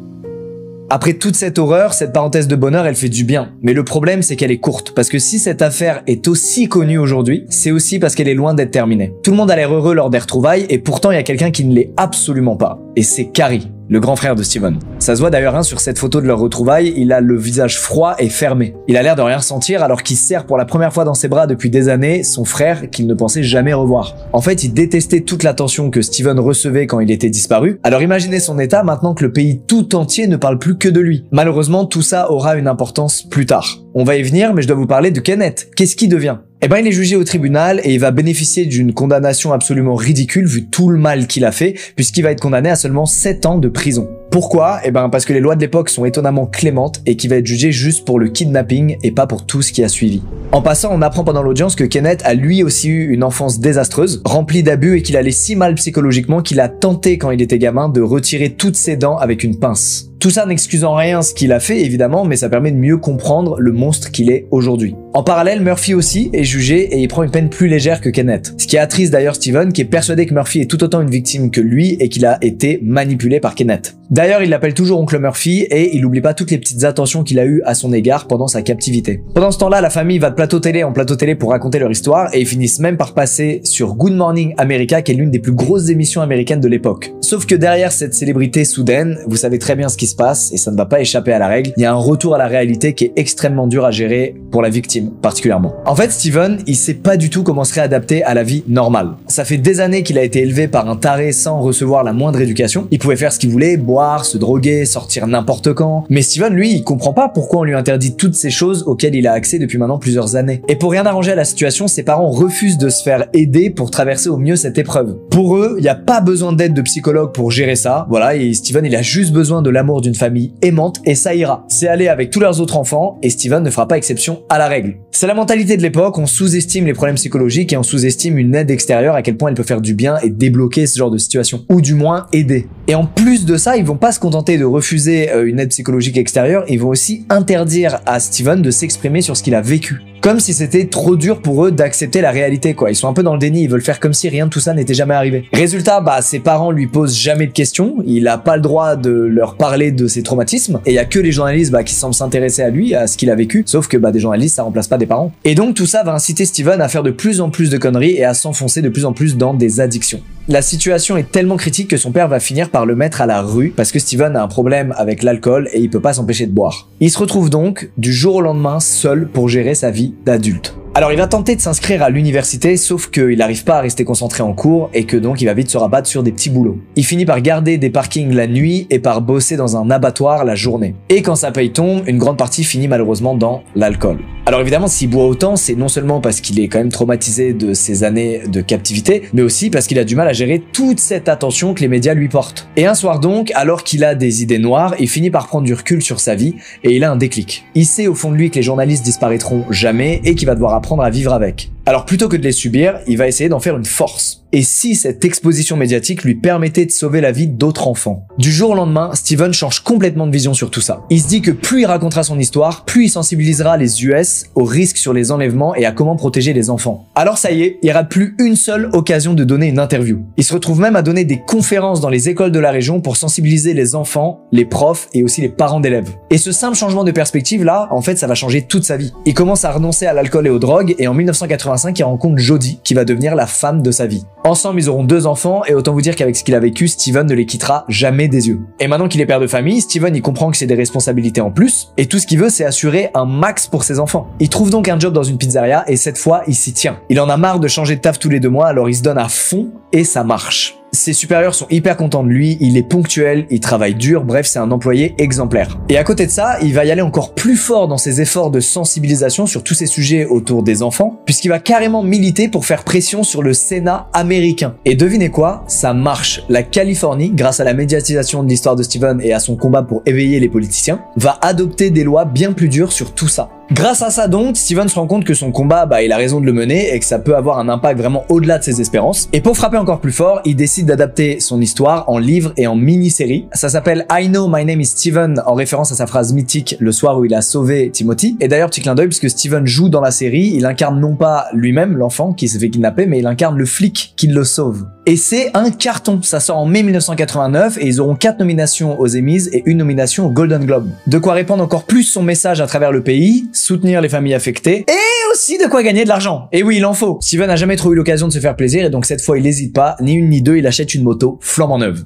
Après toute cette horreur, cette parenthèse de bonheur, elle fait du bien. Mais le problème, c'est qu'elle est courte. Parce que si cette affaire est aussi connue aujourd'hui, c'est aussi parce qu'elle est loin d'être terminée. Tout le monde a l'air heureux lors des retrouvailles, et pourtant il y a quelqu'un qui ne l'est absolument pas. Et c'est Carrie. le grand frère de Steven. Ça se voit d'ailleurs sur cette photo de leur retrouvailles, il a le visage froid et fermé. Il a l'air de rien ressentir alors qu'il serre pour la première fois dans ses bras depuis des années son frère qu'il ne pensait jamais revoir. En fait, il détestait toute l'attention que Steven recevait quand il était disparu. Alors imaginez son état maintenant que le pays tout entier ne parle plus que de lui. Malheureusement, tout ça aura une importance plus tard. On va y venir, mais je dois vous parler de Kenneth. Qu'est-ce qu'il devient ? Eh ben, il est jugé au tribunal et il va bénéficier d'une condamnation absolument ridicule vu tout le mal qu'il a fait, puisqu'il va être condamné à seulement 7 ans de prison. Pourquoi ? Eh ben, parce que les lois de l'époque sont étonnamment clémentes et qu'il va être jugé juste pour le kidnapping et pas pour tout ce qui a suivi. En passant, on apprend pendant l'audience que Kenneth a lui aussi eu une enfance désastreuse, remplie d'abus et qu'il allait si mal psychologiquement qu'il a tenté quand il était gamin de retirer toutes ses dents avec une pince. Tout ça n'excuse en rien ce qu'il a fait évidemment, mais ça permet de mieux comprendre le monstre qu'il est aujourd'hui. En parallèle, Murphy aussi est jugé et il prend une peine plus légère que Kenneth. Ce qui attriste d'ailleurs Steven qui est persuadé que Murphy est tout autant une victime que lui et qu'il a été manipulé par Kenneth. D'ailleurs, il l'appelle toujours oncle Murphy et il n'oublie pas toutes les petites attentions qu'il a eues à son égard pendant sa captivité. Pendant ce temps-là, la famille va de plateau télé en plateau télé pour raconter leur histoire et ils finissent même par passer sur Good Morning America qui est l'une des plus grosses émissions américaines de l'époque. Sauf que derrière cette célébrité soudaine, vous savez très bien ce qui se passe et ça ne va pas échapper à la règle. Il y a un retour à la réalité qui est extrêmement dur à gérer pour la victime particulièrement. En fait, Steven, il sait pas du tout comment se réadapter à la vie normale. Ça fait des années qu'il a été élevé par un taré sans recevoir la moindre éducation. Il pouvait faire ce qu'il voulait, boire, se droguer, sortir n'importe quand. Mais Steven, lui, il comprend pas pourquoi on lui interdit toutes ces choses auxquelles il a accès depuis maintenant plusieurs années. Et pour rien arranger à la situation, ses parents refusent de se faire aider pour traverser au mieux cette épreuve. Pour eux, il n'y a pas besoin d'aide de psychologue pour gérer ça. Voilà, et Steven, il a juste besoin de l'amour d'une famille aimante et ça ira. C'est aller avec tous leurs autres enfants et Steven ne fera pas exception à la règle. C'est la mentalité de l'époque, on sous-estime les problèmes psychologiques et on sous-estime une aide extérieure à quel point elle peut faire du bien et débloquer ce genre de situation. Ou du moins aider. Et en plus de ça, ils vont pas se contenter de refuser une aide psychologique extérieure, ils vont aussi interdire à Steven de s'exprimer sur ce qu'il a vécu. Comme si c'était trop dur pour eux d'accepter la réalité, quoi. Ils sont un peu dans le déni, ils veulent faire comme si rien de tout ça n'était jamais arrivé. Résultat, ses parents lui posent jamais de questions, il a pas le droit de leur parler de ses traumatismes, et il y a que les journalistes qui semblent s'intéresser à lui, à ce qu'il a vécu, sauf que des journalistes, ça remplace pas des parents. Et donc tout ça va inciter Steven à faire de plus en plus de conneries et à s'enfoncer de plus en plus dans des addictions. La situation est tellement critique que son père va finir par le mettre à la rue parce que Steven a un problème avec l'alcool et il peut pas s'empêcher de boire. Il se retrouve donc du jour au lendemain seul pour gérer sa vie d'adulte. Alors il va tenter de s'inscrire à l'université, sauf qu'il n'arrive pas à rester concentré en cours et que donc il va vite se rabattre sur des petits boulots. Il finit par garder des parkings la nuit et par bosser dans un abattoir la journée. Et quand sa paye tombe, une grande partie finit malheureusement dans l'alcool. Alors évidemment, s'il boit autant, c'est non seulement parce qu'il est quand même traumatisé de ses années de captivité, mais aussi parce qu'il a du mal à gérer toute cette attention que les médias lui portent. Et un soir donc, alors qu'il a des idées noires, il finit par prendre du recul sur sa vie et il a un déclic. Il sait au fond de lui que les journalistes disparaîtront jamais et qu'il va devoir apprendre à vivre avec. Alors plutôt que de les subir, il va essayer d'en faire une force. Et si cette exposition médiatique lui permettait de sauver la vie d'autres enfants? Du jour au lendemain, Steven change complètement de vision sur tout ça. Il se dit que plus il racontera son histoire, plus il sensibilisera les US aux risques sur les enlèvements et à comment protéger les enfants. Alors ça y est, il rate plus une seule occasion de donner une interview. Il se retrouve même à donner des conférences dans les écoles de la région pour sensibiliser les enfants, les profs et aussi les parents d'élèves. Et ce simple changement de perspective là, en fait, ça va changer toute sa vie. Il commence à renoncer à l'alcool et aux drogues et en 1985, il rencontre Jodie qui va devenir la femme de sa vie. Ensemble, ils auront 2 enfants et autant vous dire qu'avec ce qu'il a vécu, Steven ne les quittera jamais des yeux. Et maintenant qu'il est père de famille, Steven il comprend que c'est des responsabilités en plus et tout ce qu'il veut c'est assurer un max pour ses enfants. Il trouve donc un job dans une pizzeria et cette fois il s'y tient. Il en a marre de changer de taf tous les 2 mois alors il se donne à fond et ça marche. Ses supérieurs sont hyper contents de lui, il est ponctuel, il travaille dur, bref c'est un employé exemplaire. Et à côté de ça, il va y aller encore plus fort dans ses efforts de sensibilisation sur tous ces sujets autour des enfants, puisqu'il va carrément militer pour faire pression sur le Sénat américain. Et devinez quoi? Ça marche. La Californie, grâce à la médiatisation de l'histoire de Steven et à son combat pour éveiller les politiciens, va adopter des lois bien plus dures sur tout ça. Grâce à ça donc, Steven se rend compte que son combat, il a raison de le mener et que ça peut avoir un impact vraiment au-delà de ses espérances. Et pour frapper encore plus fort, il décide d'adapter son histoire en livre et en mini-série. Ça s'appelle I Know My Name is Steven, en référence à sa phrase mythique le soir où il a sauvé Timothy. Et d'ailleurs, petit clin d'œil, puisque Steven joue dans la série, il incarne non pas lui-même, l'enfant qui s'est fait kidnapper, mais il incarne le flic qui le sauve. Et c'est un carton, ça sort en mai 1989 et ils auront 4 nominations aux Emmys et 1 nomination au Golden Globe. De quoi répandre encore plus son message à travers le pays, soutenir les familles affectées et aussi de quoi gagner de l'argent. Et oui, il en faut. Steven n'a jamais trop eu l'occasion de se faire plaisir et donc cette fois il n'hésite pas, ni une ni deux, il achète une moto flambant neuve.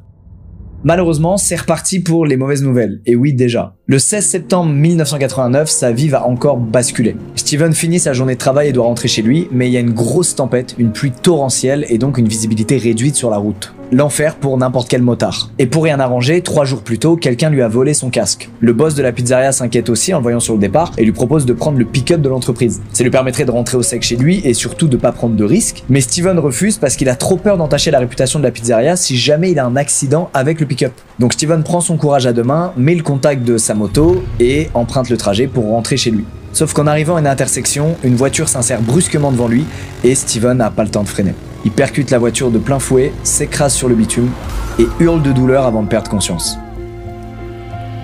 Malheureusement, c'est reparti pour les mauvaises nouvelles. Et oui, déjà. Le 16 septembre 1989, sa vie va encore basculer. Steven finit sa journée de travail et doit rentrer chez lui, mais il y a une grosse tempête, une pluie torrentielle et donc une visibilité réduite sur la route. L'enfer pour n'importe quel motard. Et pour rien arranger, 3 jours plus tôt, quelqu'un lui a volé son casque. Le boss de la pizzeria s'inquiète aussi en le voyant sur le départ et lui propose de prendre le pick-up de l'entreprise. Ça lui permettrait de rentrer au sec chez lui et surtout de pas prendre de risques. Mais Steven refuse parce qu'il a trop peur d'entacher la réputation de la pizzeria si jamais il a un accident avec le pick-up. Donc Steven prend son courage à deux mains, met le contact de sa moto et emprunte le trajet pour rentrer chez lui. Sauf qu'en arrivant à une intersection, une voiture s'insère brusquement devant lui et Steven n'a pas le temps de freiner. Il percute la voiture de plein fouet, s'écrase sur le bitume et hurle de douleur avant de perdre conscience.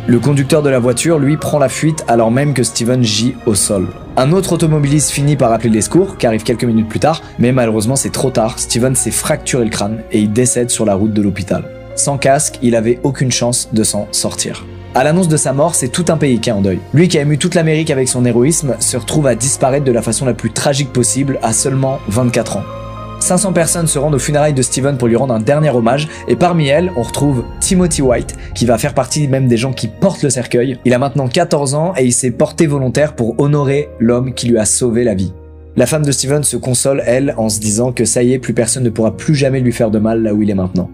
Le conducteur de la voiture, lui, prend la fuite alors même que Steven gît au sol. Un autre automobiliste finit par appeler les secours, qui arrive quelques minutes plus tard, mais malheureusement c'est trop tard, Steven s'est fracturé le crâne et il décède sur la route de l'hôpital. Sans casque, il avait aucune chance de s'en sortir. À l'annonce de sa mort, c'est tout un pays qui est en deuil. Lui qui a ému toute l'Amérique avec son héroïsme, se retrouve à disparaître de la façon la plus tragique possible à seulement 24 ans. 500 personnes se rendent aux funérailles de Steven pour lui rendre un dernier hommage, et parmi elles, on retrouve Timothy White, qui va faire partie même des gens qui portent le cercueil. Il a maintenant 14 ans et il s'est porté volontaire pour honorer l'homme qui lui a sauvé la vie. La femme de Steven se console, elle, en se disant que ça y est, plus personne ne pourra plus jamais lui faire de mal là où il est maintenant.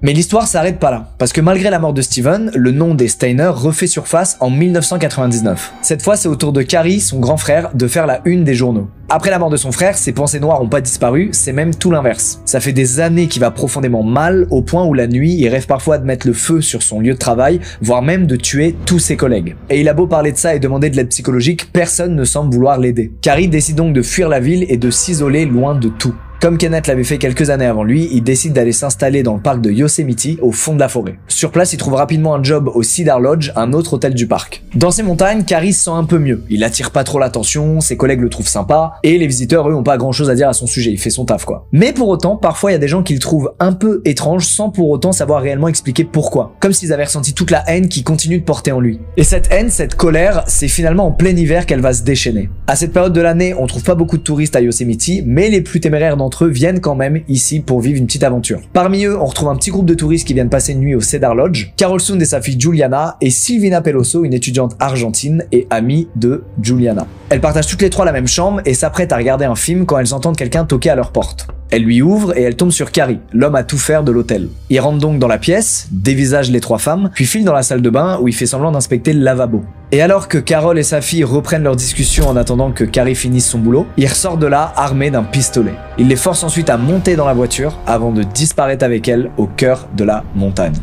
Mais l'histoire s'arrête pas là, parce que malgré la mort de Steven, le nom des Steiner refait surface en 1999. Cette fois, c'est au tour de Carrie, son grand frère, de faire la une des journaux. Après la mort de son frère, ses pensées noires ont pas disparu, c'est même tout l'inverse. Ça fait des années qu'il va profondément mal, au point où la nuit, il rêve parfois de mettre le feu sur son lieu de travail, voire même de tuer tous ses collègues. Et il a beau parler de ça et demander de l'aide psychologique, personne ne semble vouloir l'aider. Carrie décide donc de fuir la ville et de s'isoler loin de tout. Comme Kenneth l'avait fait quelques années avant lui, il décide d'aller s'installer dans le parc de Yosemite, au fond de la forêt. Sur place, il trouve rapidement un job au Cedar Lodge, un autre hôtel du parc. Dans ces montagnes, Carrie se sent un peu mieux. Il attire pas trop l'attention, ses collègues le trouvent sympa, et les visiteurs, eux, ont pas grand chose à dire à son sujet, il fait son taf quoi. Mais pour autant, parfois il y a des gens qui le trouvent un peu étrange sans pour autant savoir réellement expliquer pourquoi. Comme s'ils avaient ressenti toute la haine qu'il continue de porter en lui. Et cette haine, cette colère, c'est finalement en plein hiver qu'elle va se déchaîner. À cette période de l'année, on trouve pas beaucoup de touristes à Yosemite, mais les plus téméraires d'entre eux viennent quand même ici pour vivre une petite aventure. Parmi eux, on retrouve un petit groupe de touristes qui viennent passer une nuit au Cedar Lodge, Carol Sound et sa fille Juliana, et Silvina Peloso, une étudiante argentine et amie de Juliana. Elles partagent toutes les trois la même chambre et s'apprêtent à regarder un film quand elles entendent quelqu'un toquer à leur porte. Elle lui ouvre et elle tombe sur Carrie, l'homme à tout faire de l'hôtel. Il rentre donc dans la pièce, dévisage les trois femmes, puis file dans la salle de bain où il fait semblant d'inspecter le lavabo. Et alors que Carol et sa fille reprennent leur discussion en attendant que Carrie finisse son boulot, il ressort de là armé d'un pistolet. Il les force ensuite à monter dans la voiture avant de disparaître avec elle au cœur de la montagne.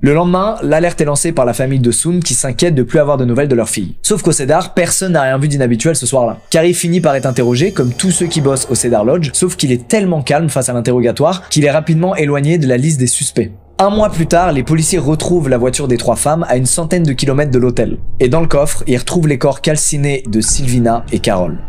Le lendemain, l'alerte est lancée par la famille de Soon qui s'inquiète de plus avoir de nouvelles de leur fille. Sauf qu'au Cedar, personne n'a rien vu d'inhabituel ce soir-là. Carrie finit par être interrogé comme tous ceux qui bossent au Cedar Lodge, sauf qu'il est tellement calme face à l'interrogatoire qu'il est rapidement éloigné de la liste des suspects. Un mois plus tard, les policiers retrouvent la voiture des trois femmes à une centaine de kilomètres de l'hôtel. Et dans le coffre, ils retrouvent les corps calcinés de Silvina et Carol.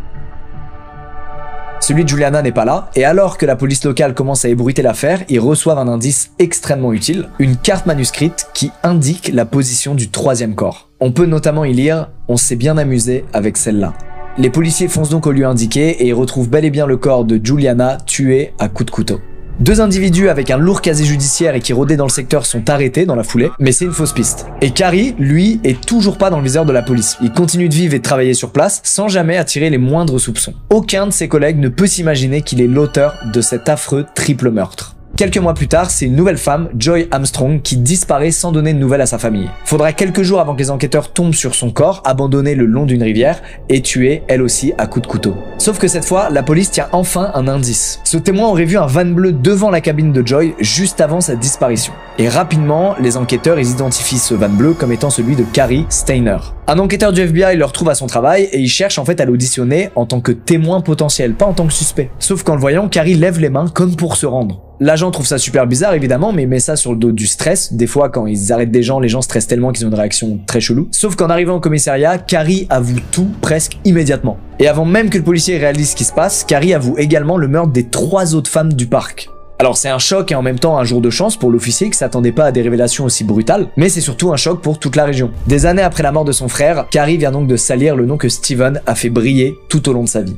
Celui de Juliana n'est pas là, et alors que la police locale commence à ébruiter l'affaire, ils reçoivent un indice extrêmement utile, une carte manuscrite qui indique la position du troisième corps. On peut notamment y lire « On s'est bien amusé avec celle-là ». Les policiers foncent donc au lieu indiqué et ils retrouvent bel et bien le corps de Juliana tuée à coups de couteau. Deux individus avec un lourd casier judiciaire et qui rôdaient dans le secteur sont arrêtés dans la foulée, mais c'est une fausse piste. Et Carrie, lui, est toujours pas dans le viseur de la police. Il continue de vivre et de travailler sur place sans jamais attirer les moindres soupçons. Aucun de ses collègues ne peut s'imaginer qu'il est l'auteur de cet affreux triple meurtre. Quelques mois plus tard, c'est une nouvelle femme, Joy Armstrong, qui disparaît sans donner de nouvelles à sa famille. Faudra quelques jours avant que les enquêteurs tombent sur son corps, abandonné le long d'une rivière, et tué, elle aussi, à coups de couteau. Sauf que cette fois, la police tient enfin un indice. Ce témoin aurait vu un van bleu devant la cabine de Joy, juste avant sa disparition. Et rapidement, les enquêteurs ils identifient ce van bleu comme étant celui de Carrie Steiner. Un enquêteur du FBI le retrouve à son travail, et il cherche en fait à l'auditionner en tant que témoin potentiel, pas en tant que suspect. Sauf qu'en le voyant, Carrie lève les mains comme pour se rendre. L'agent trouve ça super bizarre évidemment, mais met ça sur le dos du stress. Des fois, quand ils arrêtent des gens stressent tellement qu'ils ont une réaction très chelou. Sauf qu'en arrivant au commissariat, Carrie avoue tout presque immédiatement. Et avant même que le policier réalise ce qui se passe, Carrie avoue également le meurtre des 3 autres femmes du parc. Alors c'est un choc et en même temps un jour de chance pour l'officier qui s'attendait pas à des révélations aussi brutales, mais c'est surtout un choc pour toute la région. Des années après la mort de son frère, Carrie vient donc de salir le nom que Steven a fait briller tout au long de sa vie.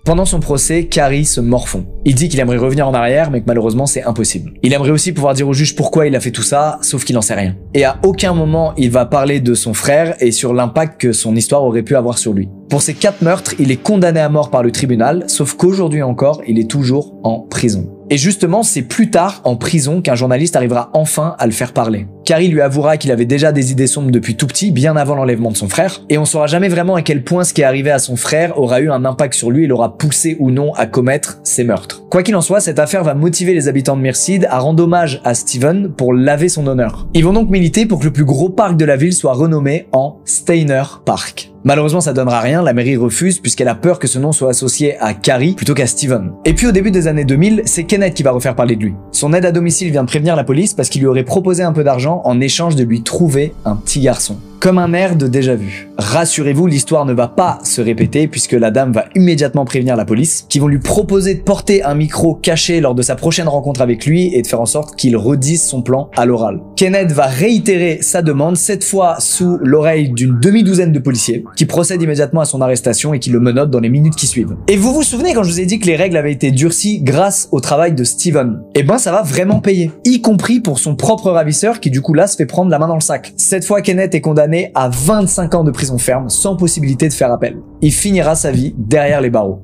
Pendant son procès, Carrie se morfond. Il dit qu'il aimerait revenir en arrière, mais que malheureusement c'est impossible. Il aimerait aussi pouvoir dire au juge pourquoi il a fait tout ça, sauf qu'il en sait rien. Et à aucun moment il va parler de son frère et sur l'impact que son histoire aurait pu avoir sur lui. Pour ces 4 meurtres, il est condamné à mort par le tribunal, sauf qu'aujourd'hui encore, il est toujours en prison. Et justement, c'est plus tard, en prison, qu'un journaliste arrivera enfin à le faire parler. Carrie lui avouera qu'il avait déjà des idées sombres depuis tout petit, bien avant l'enlèvement de son frère, et on saura jamais vraiment à quel point ce qui est arrivé à son frère aura eu un impact sur lui et l'aura poussé ou non à commettre ces meurtres. Quoi qu'il en soit, cette affaire va motiver les habitants de Myrcide à rendre hommage à Steven pour laver son honneur. Ils vont donc militer pour que le plus gros parc de la ville soit renommé en Steiner Park. Malheureusement, ça donnera rien, la mairie refuse puisqu'elle a peur que ce nom soit associé à Carrie plutôt qu'à Steven. Et puis au début des années 2000, c'est Kenneth qui va refaire parler de lui. Son aide à domicile vient de prévenir la police parce qu'il lui aurait proposé un peu d'argent en échange de lui trouver un petit garçon. Comme un air de déjà-vu. Rassurez-vous, l'histoire ne va pas se répéter puisque la dame va immédiatement prévenir la police, qui vont lui proposer de porter un micro caché lors de sa prochaine rencontre avec lui et de faire en sorte qu'il redise son plan à l'oral. Kenneth va réitérer sa demande, cette fois sous l'oreille d'une demi-douzaine de policiers, qui procèdent immédiatement à son arrestation et qui le menottent dans les minutes qui suivent. Et vous vous souvenez quand je vous ai dit que les règles avaient été durcies grâce au travail de Steven? Eh ben ça va vraiment payer, y compris pour son propre ravisseur qui du coup là se fait prendre la main dans le sac. Cette fois Kenneth est condamné à 25 ans de prison ferme sans possibilité de faire appel. Il finira sa vie derrière les barreaux.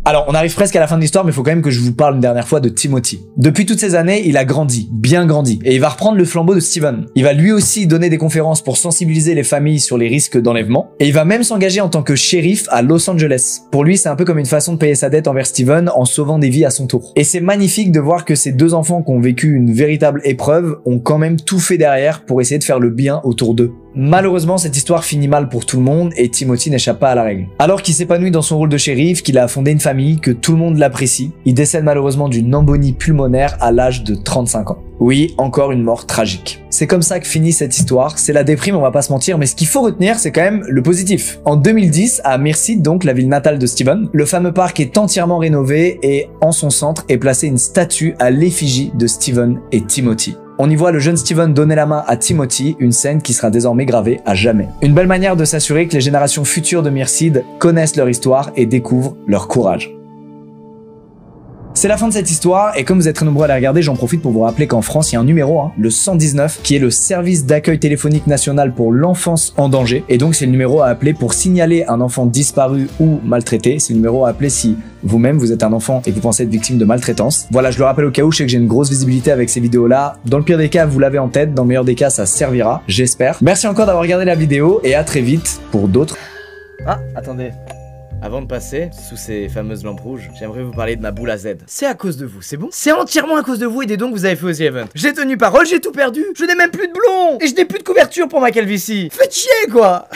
Alors, on arrive presque à la fin de l'histoire, mais il faut quand même que je vous parle une dernière fois de Timothy. Depuis toutes ces années, il a grandi, bien grandi, et il va reprendre le flambeau de Steven. Il va lui aussi donner des conférences pour sensibiliser les familles sur les risques d'enlèvement, et il va même s'engager en tant que shérif à Los Angeles. Pour lui, c'est un peu comme une façon de payer sa dette envers Steven en sauvant des vies à son tour. Et c'est magnifique de voir que ces deux enfants qui ont vécu une véritable épreuve ont quand même tout fait derrière pour essayer de faire le bien autour d'eux. Malheureusement, cette histoire finit mal pour tout le monde et Timothy n'échappe pas à la règle. Alors qu'il s'épanouit dans son rôle de shérif, qu'il a fondé une famille, que tout le monde l'apprécie, il décède malheureusement d'une embolie pulmonaire à l'âge de 35 ans. Oui, encore une mort tragique. C'est comme ça que finit cette histoire, c'est la déprime, on va pas se mentir, mais ce qu'il faut retenir, c'est quand même le positif. En 2010, à Myrcide, donc la ville natale de Steven, le fameux parc est entièrement rénové et en son centre est placée une statue à l'effigie de Steven et Timothy. On y voit le jeune Steven donner la main à Timothy, une scène qui sera désormais gravée à jamais. Une belle manière de s'assurer que les générations futures de Myrcide connaissent leur histoire et découvrent leur courage. C'est la fin de cette histoire et comme vous êtes très nombreux à la regarder, j'en profite pour vous rappeler qu'en France, il y a un numéro, le 119, qui est le service d'accueil téléphonique national pour l'enfance en danger. Et donc c'est le numéro à appeler pour signaler un enfant disparu ou maltraité. C'est le numéro à appeler si vous-même vous êtes un enfant et que vous pensez être victime de maltraitance. Voilà, je le rappelle au cas où, je sais que j'ai une grosse visibilité avec ces vidéos-là. Dans le pire des cas, vous l'avez en tête. Dans le meilleur des cas, ça servira, j'espère. Merci encore d'avoir regardé la vidéo et à très vite pour d'autres. Ah, attendez. Avant de passer sous ces fameuses lampes rouges, j'aimerais vous parler de ma boule à Z. C'est à cause de vous, c'est bon? C'est entièrement à cause de vous et des dons que vous avez fait aux events. J'ai tenu parole, j'ai tout perdu. Je n'ai même plus de blond. Et je n'ai plus de couverture pour ma calvitie. Faites chier, quoi.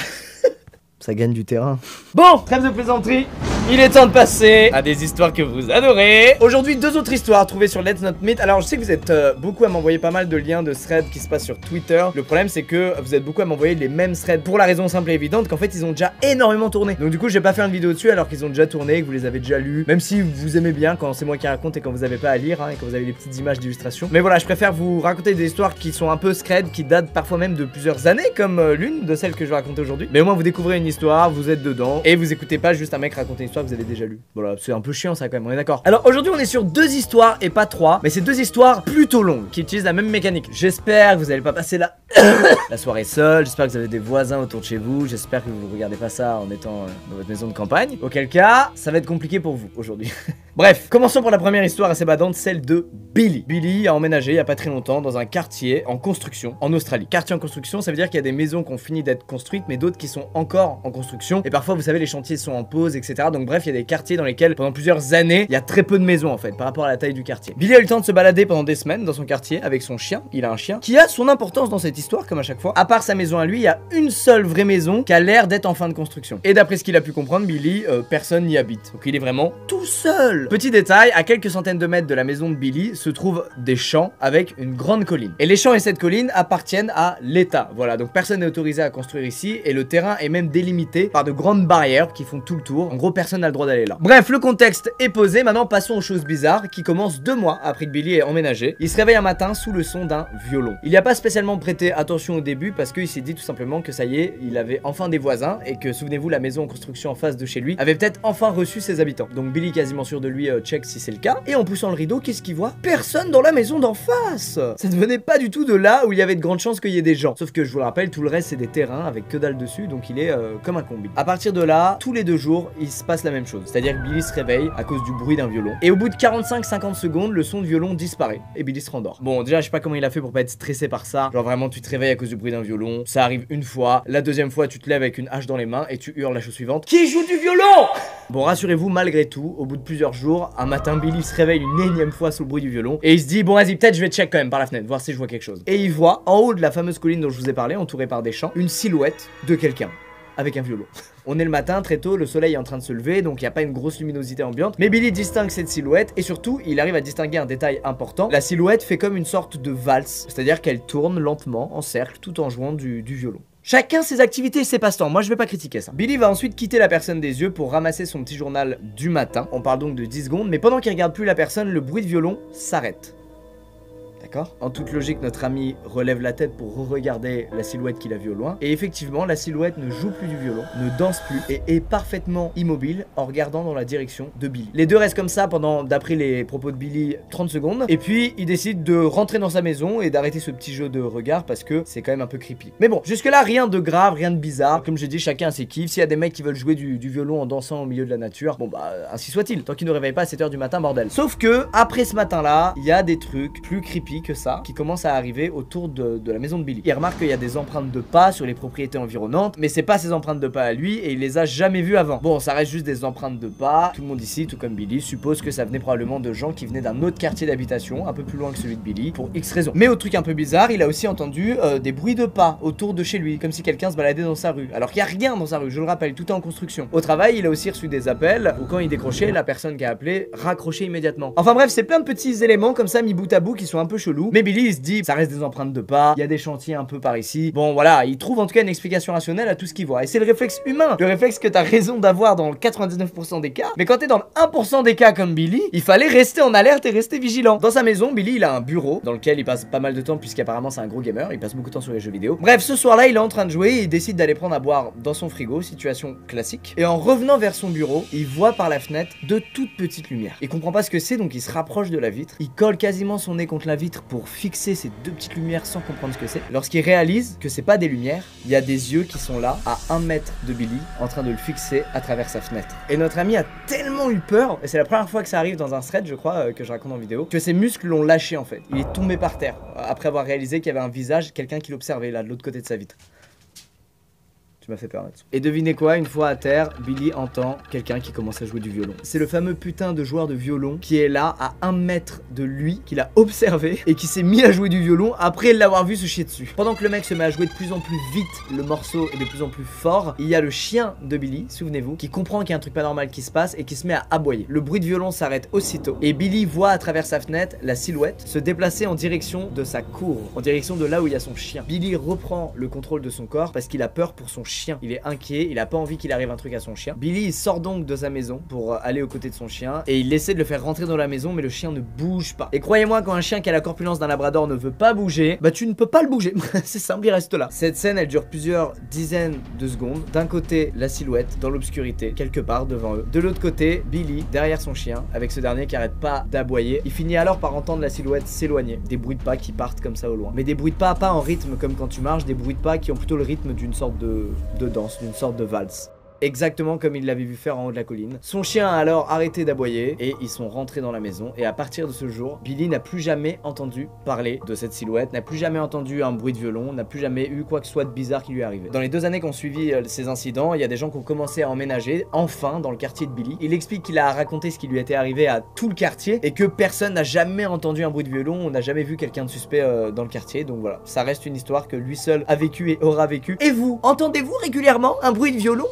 Ça gagne du terrain. Bon, trêve de plaisanterie. Il est temps de passer à des histoires que vous adorez. Aujourd'hui, 2 autres histoires trouvées sur Let's Not Meet. Alors, je sais que vous êtes beaucoup à m'envoyer pas mal de liens de threads qui se passent sur Twitter. Le problème, c'est que vous êtes beaucoup à m'envoyer les mêmes threads pour la raison simple et évidente qu'en fait, ils ont déjà énormément tourné. Donc, du coup, je vais pas faire une vidéo dessus alors qu'ils ont déjà tourné, que vous les avez déjà lus. Même si vous aimez bien quand c'est moi qui raconte et quand vous avez pas à lire et quand vous avez les petites images d'illustration. Mais voilà, je préfère vous raconter des histoires qui sont un peu scred, qui datent parfois même de plusieurs années, comme l'une de celles que je vais raconter aujourd'hui. Mais au moins, vous découvrez une histoire, vous êtes dedans et vous écoutez pas juste un mec raconter une histoire que vous avez déjà lu. Voilà, c'est un peu chiant ça quand même, on est d'accord. Alors aujourd'hui on est sur 2 histoires et pas 3, mais c'est 2 histoires plutôt longues qui utilisent la même mécanique. J'espère que vous allez pas passer la soirée seule, j'espère que vous avez des voisins autour de chez vous, j'espère que vous regardez pas ça en étant dans votre maison de campagne. Auquel cas, ça va être compliqué pour vous aujourd'hui. Bref, commençons pour la première histoire assez badante, celle de Billy. Billy a emménagé il y a pas très longtemps dans un quartier en construction en Australie. Quartier en construction, ça veut dire qu'il y a des maisons qui ont fini d'être construites mais d'autres qui sont encore en construction. Et parfois vous savez les chantiers sont en pause, etc. Donc bref, il y a des quartiers dans lesquels pendant plusieurs années il y a très peu de maisons en fait par rapport à la taille du quartier. Billy a eu le temps de se balader pendant des semaines dans son quartier avec son chien. Il a un chien qui a son importance dans cette histoire comme à chaque fois. À part sa maison à lui, il y a une seule vraie maison qui a l'air d'être en fin de construction. Et d'après ce qu'il a pu comprendre, Billy, personne n'y habite. Donc il est vraiment tout seul sol. Petit détail, à quelques centaines de mètres de la maison de Billy se trouvent des champs avec une grande colline. Et les champs et cette colline appartiennent à l'État. Voilà, donc personne n'est autorisé à construire ici et le terrain est même délimité par de grandes barrières qui font tout le tour. En gros, personne n'a le droit d'aller là. Bref, le contexte est posé. Maintenant, passons aux choses bizarres qui commencent 2 mois après que Billy ait emménagé. Il se réveille un matin sous le son d'un violon. Il n'y a pas spécialement prêté attention au début parce qu'il s'est dit tout simplement que ça y est, il avait enfin des voisins et que, souvenez-vous, la maison en construction en face de chez lui avait peut-être enfin reçu ses habitants. Donc Billy, quasiment sûr de lui, check si c'est le cas. Et en poussant le rideau, qu'est-ce qu'il voit? Personne dans la maison d'en face. Ça ne venait pas du tout de là où il y avait de grandes chances qu'il y ait des gens. Sauf que je vous le rappelle, tout le reste c'est des terrains avec que dalle dessus, donc il est comme un combi. À partir de là, tous les 2 jours, il se passe la même chose. C'est-à-dire que Billy se réveille à cause du bruit d'un violon. Et au bout de 45-50 secondes, le son de violon disparaît et Billy se rendort. Bon, déjà, je sais pas comment il a fait pour pas être stressé par ça. Genre vraiment, tu te réveilles à cause du bruit d'un violon. Ça arrive une fois. La deuxième fois, tu te lèves avec une hache dans les mains et tu hurles la chose suivante: qui joue du violon? Bon, rassurez-vous, malgré tout, au bout de plusieurs jours, un matin, Billy se réveille une énième fois sous le bruit du violon et il se dit: bon, vas-y, peut-être je vais check quand même par la fenêtre, voir si je vois quelque chose. Et il voit, en haut de la fameuse colline dont je vous ai parlé, entourée par des champs, une silhouette de quelqu'un avec un violon. On est le matin, très tôt, le soleil est en train de se lever, donc il n'y a pas une grosse luminosité ambiante. Mais Billy distingue cette silhouette et surtout, il arrive à distinguer un détail important. La silhouette fait comme une sorte de valse, c'est-à-dire qu'elle tourne lentement en cercle tout en jouant du violon. Chacun ses activités et ses passe-temps, moi je vais pas critiquer ça. Billy va ensuite quitter la personne des yeux pour ramasser son petit journal du matin. On parle donc de 10 secondes, mais pendant qu'il regarde plus la personne, le bruit de violon s'arrête. D'accord? En toute logique, notre ami relève la tête pour regarder la silhouette qu'il a vue au loin. Et effectivement, la silhouette ne joue plus du violon, ne danse plus et est parfaitement immobile en regardant dans la direction de Billy. Les deux restent comme ça pendant, d'après les propos de Billy, 30 secondes. Et puis, il décide de rentrer dans sa maison et d'arrêter ce petit jeu de regard parce que c'est quand même un peu creepy. Mais bon, jusque-là, rien de grave, rien de bizarre. Comme je dis, chacun a ses kiffs. S'il y a des mecs qui veulent jouer du violon en dansant au milieu de la nature, bon bah, ainsi soit-il. Tant qu'ils ne réveillent pas à 7 h du matin, bordel. Sauf que, après ce matin-là, il y a des trucs plus creepy que ça qui commencent à arriver autour de la maison de Billy. Il remarque qu'il y a des empreintes de pas sur les propriétés environnantes, mais c'est pas ces empreintes de pas à lui et il les a jamais vues avant. Bon, ça reste juste des empreintes de pas. Tout le monde ici, tout comme Billy, suppose que ça venait probablement de gens qui venaient d'un autre quartier d'habitation, un peu plus loin que celui de Billy, pour X raisons. Mais au truc un peu bizarre, il a aussi entendu des bruits de pas autour de chez lui, comme si quelqu'un se baladait dans sa rue. Alors qu'il n'y a rien dans sa rue, je le rappelle, tout est en construction. Au travail, il a aussi reçu des appels où quand il décrochait, la personne qui a appelé raccrochait immédiatement. Enfin bref, c'est plein de petits éléments comme ça mis bout à bout qui sont un peu chelous. Mais Billy il se dit, ça reste des empreintes de pas, il y a des chantiers un peu par ici. Bon voilà, il trouve en tout cas une explication rationnelle à tout ce qu'il voit. Et c'est le réflexe humain, le réflexe que t'as raison d'avoir dans le 99% des cas. Mais quand t'es dans le 1% des cas comme Billy, il fallait rester en alerte et rester vigilant. Dans sa maison, Billy il a un bureau dans lequel il passe pas mal de temps puisqu'apparemment c'est un gros gamer, il passe beaucoup de temps sur les jeux vidéo. Bref, ce soir-là, il est en train de jouer et il décide d'aller prendre à boire dans son frigo, situation classique. Et en revenant vers son bureau, il voit par la fenêtre de toutes petites lumières. Il comprend pas ce que c'est, donc il se rapproche de la vitre. Il colle quasiment son nez contre la vitre pour fixer ces deux petites lumières sans comprendre ce que c'est. Lorsqu'il réalise que c'est pas des lumières, il y a des yeux qui sont là à 1 mètre de Billy en train de le fixer à travers sa fenêtre. Et notre ami a tellement eu peur, et c'est la première fois que ça arrive dans un thread je crois que je raconte en vidéo, que ses muscles l'ont lâché en fait. Il est tombé par terre après avoir réalisé qu'il y avait un visage, quelqu'un qui l'observait là de l'autre côté de sa vitre. Tu m'as fait peur là-dessus. Et devinez quoi, une fois à terre, Billy entend quelqu'un qui commence à jouer du violon. C'est le fameux putain de joueur de violon qui est là à 1 mètre de lui, qu'il a observé et qui s'est mis à jouer du violon après l'avoir vu se chier dessus. Pendant que le mec se met à jouer de plus en plus vite, le morceau est de plus en plus fort, il y a le chien de Billy, souvenez-vous, qui comprend qu'il y a un truc pas normal qui se passe et qui se met à aboyer. Le bruit de violon s'arrête aussitôt et Billy voit à travers sa fenêtre la silhouette se déplacer en direction de sa cour, en direction de là où il y a son chien. Billy reprend le contrôle de son corps parce qu'il a peur pour son chien. Il est inquiet, il a pas envie qu'il arrive un truc à son chien. Billy il sort donc de sa maison pour aller aux côtés de son chien et il essaie de le faire rentrer dans la maison mais le chien ne bouge pas. Et croyez-moi, quand un chien qui a la corpulence d'un labrador ne veut pas bouger, bah tu ne peux pas le bouger. C'est simple, il reste là. Cette scène elle dure plusieurs dizaines de secondes. D'un côté la silhouette dans l'obscurité quelque part devant eux. De l'autre côté Billy derrière son chien avec ce dernier qui arrête pas d'aboyer. Il finit alors par entendre la silhouette s'éloigner. Des bruits de pas qui partent comme ça au loin. Mais des bruits de pas en rythme comme quand tu marches, des bruits de pas qui ont plutôt le rythme d'une sorte de danse, d'une sorte de valse. Exactement comme il l'avait vu faire en haut de la colline. Son chien a alors arrêté d'aboyer et ils sont rentrés dans la maison. Et à partir de ce jour, Billy n'a plus jamais entendu parler de cette silhouette, n'a plus jamais entendu un bruit de violon, n'a plus jamais eu quoi que ce soit de bizarre qui lui est arrivé. Dans les 2 années qui ont suivi ces incidents, il y a des gens qui ont commencé à emménager enfin dans le quartier de Billy. Il explique qu'il a raconté ce qui lui était arrivé à tout le quartier et que personne n'a jamais entendu un bruit de violon, on n'a jamais vu quelqu'un de suspect dans le quartier. Donc voilà, ça reste une histoire que lui seul a vécu et aura vécu. Et vous, entendez-vous régulièrement un bruit de violon ?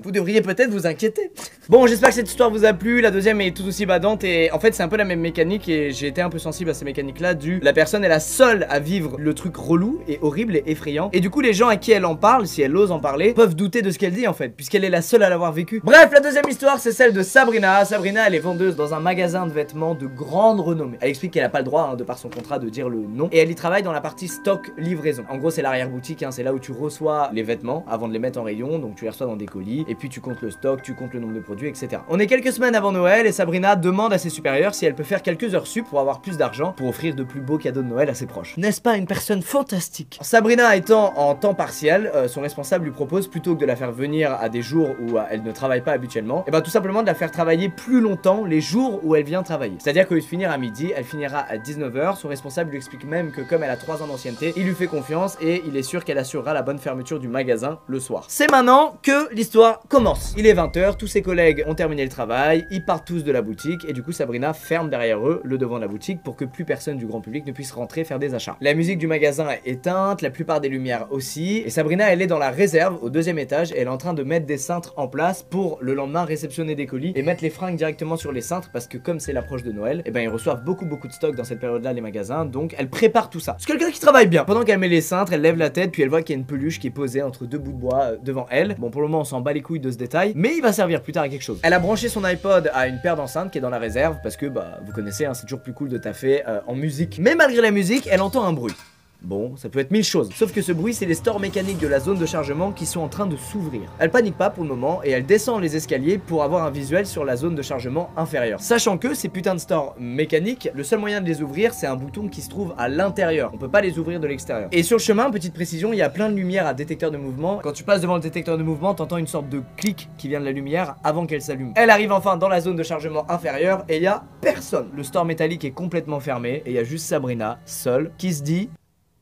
Vous devriez peut-être vous inquiéter. Bon, j'espère que cette histoire vous a plu. La deuxième est tout aussi badante et en fait c'est un peu la même mécanique et j'ai été un peu sensible à ces mécaniques là la personne est la seule à vivre le truc relou et horrible et effrayant et du coup les gens à qui elle en parle, si elle ose en parler, peuvent douter de ce qu'elle dit en fait puisqu'elle est la seule à l'avoir vécu. Bref, la deuxième histoire c'est celle de Sabrina. Sabrina elle est vendeuse dans un magasin de vêtements de grande renommée. Elle explique qu'elle a pas le droit de par son contrat de dire le nom et elle y travaille dans la partie stock livraison. En gros c'est l'arrière-boutique, c'est là où tu reçois les vêtements avant de les mettre en rayon, donc tu les reçois dans des colis et puis tu comptes le stock, tu comptes le nombre de produits, etc. On est quelques semaines avant Noël et Sabrina demande à ses supérieurs si elle peut faire quelques heures sup pour avoir plus d'argent pour offrir de plus beaux cadeaux de Noël à ses proches. N'est-ce pas une personne fantastique? Sabrina étant en temps partiel, son responsable lui propose plutôt que de la faire venir à des jours où elle ne travaille pas habituellement, et tout simplement de la faire travailler plus longtemps les jours où elle vient travailler. C'est-à-dire qu'au lieu de finir à midi, elle finira à 19 h. Son responsable lui explique même que comme elle a 3 ans d'ancienneté, il lui fait confiance et il est sûr qu'elle assurera la bonne fermeture du magasin le soir. C'est maintenant que l'histoire commence. Il est 20 h, tous ses collègues ont terminé le travail, ils partent tous de la boutique et du coup Sabrina ferme derrière eux le devant de la boutique pour que plus personne du grand public ne puisse rentrer faire des achats. La musique du magasin est éteinte, la plupart des lumières aussi, et Sabrina elle est dans la réserve au 2e étage et elle est en train de mettre des cintres en place pour le lendemain réceptionner des colis et mettre les fringues directement sur les cintres parce que comme c'est l'approche de Noël, ils reçoivent beaucoup de stock dans cette période là les magasins, donc elle prépare tout ça. C'est quelqu'un qui travaille bien. Pendant qu'elle met les cintres, elle lève la tête puis elle voit qu'il y a une peluche qui est posée entre deux bouts de bois devant elle. Bon pour le moment on s'en bat les couilles de ce détail, mais il va servir plus tard à quelque chose. Elle a branché son iPod à une paire d'enceintes qui est dans la réserve parce que vous connaissez c'est toujours plus cool de taffer en musique. Mais malgré la musique, elle entend un bruit. Bon, ça peut être 1000 choses, sauf que ce bruit c'est les stores mécaniques de la zone de chargement qui sont en train de s'ouvrir. Elle panique pas pour le moment et elle descend les escaliers pour avoir un visuel sur la zone de chargement inférieure. Sachant que ces putains de stores mécaniques, le seul moyen de les ouvrir c'est un bouton qui se trouve à l'intérieur. On peut pas les ouvrir de l'extérieur. Et sur le chemin, petite précision, il y a plein de lumières à détecteur de mouvement. Quand tu passes devant le détecteur de mouvement, t'entends une sorte de clic qui vient de la lumière avant qu'elle s'allume. Elle arrive enfin dans la zone de chargement inférieure et il y a personne. Le store métallique est complètement fermé et il y a juste Sabrina, seule, qui se dit...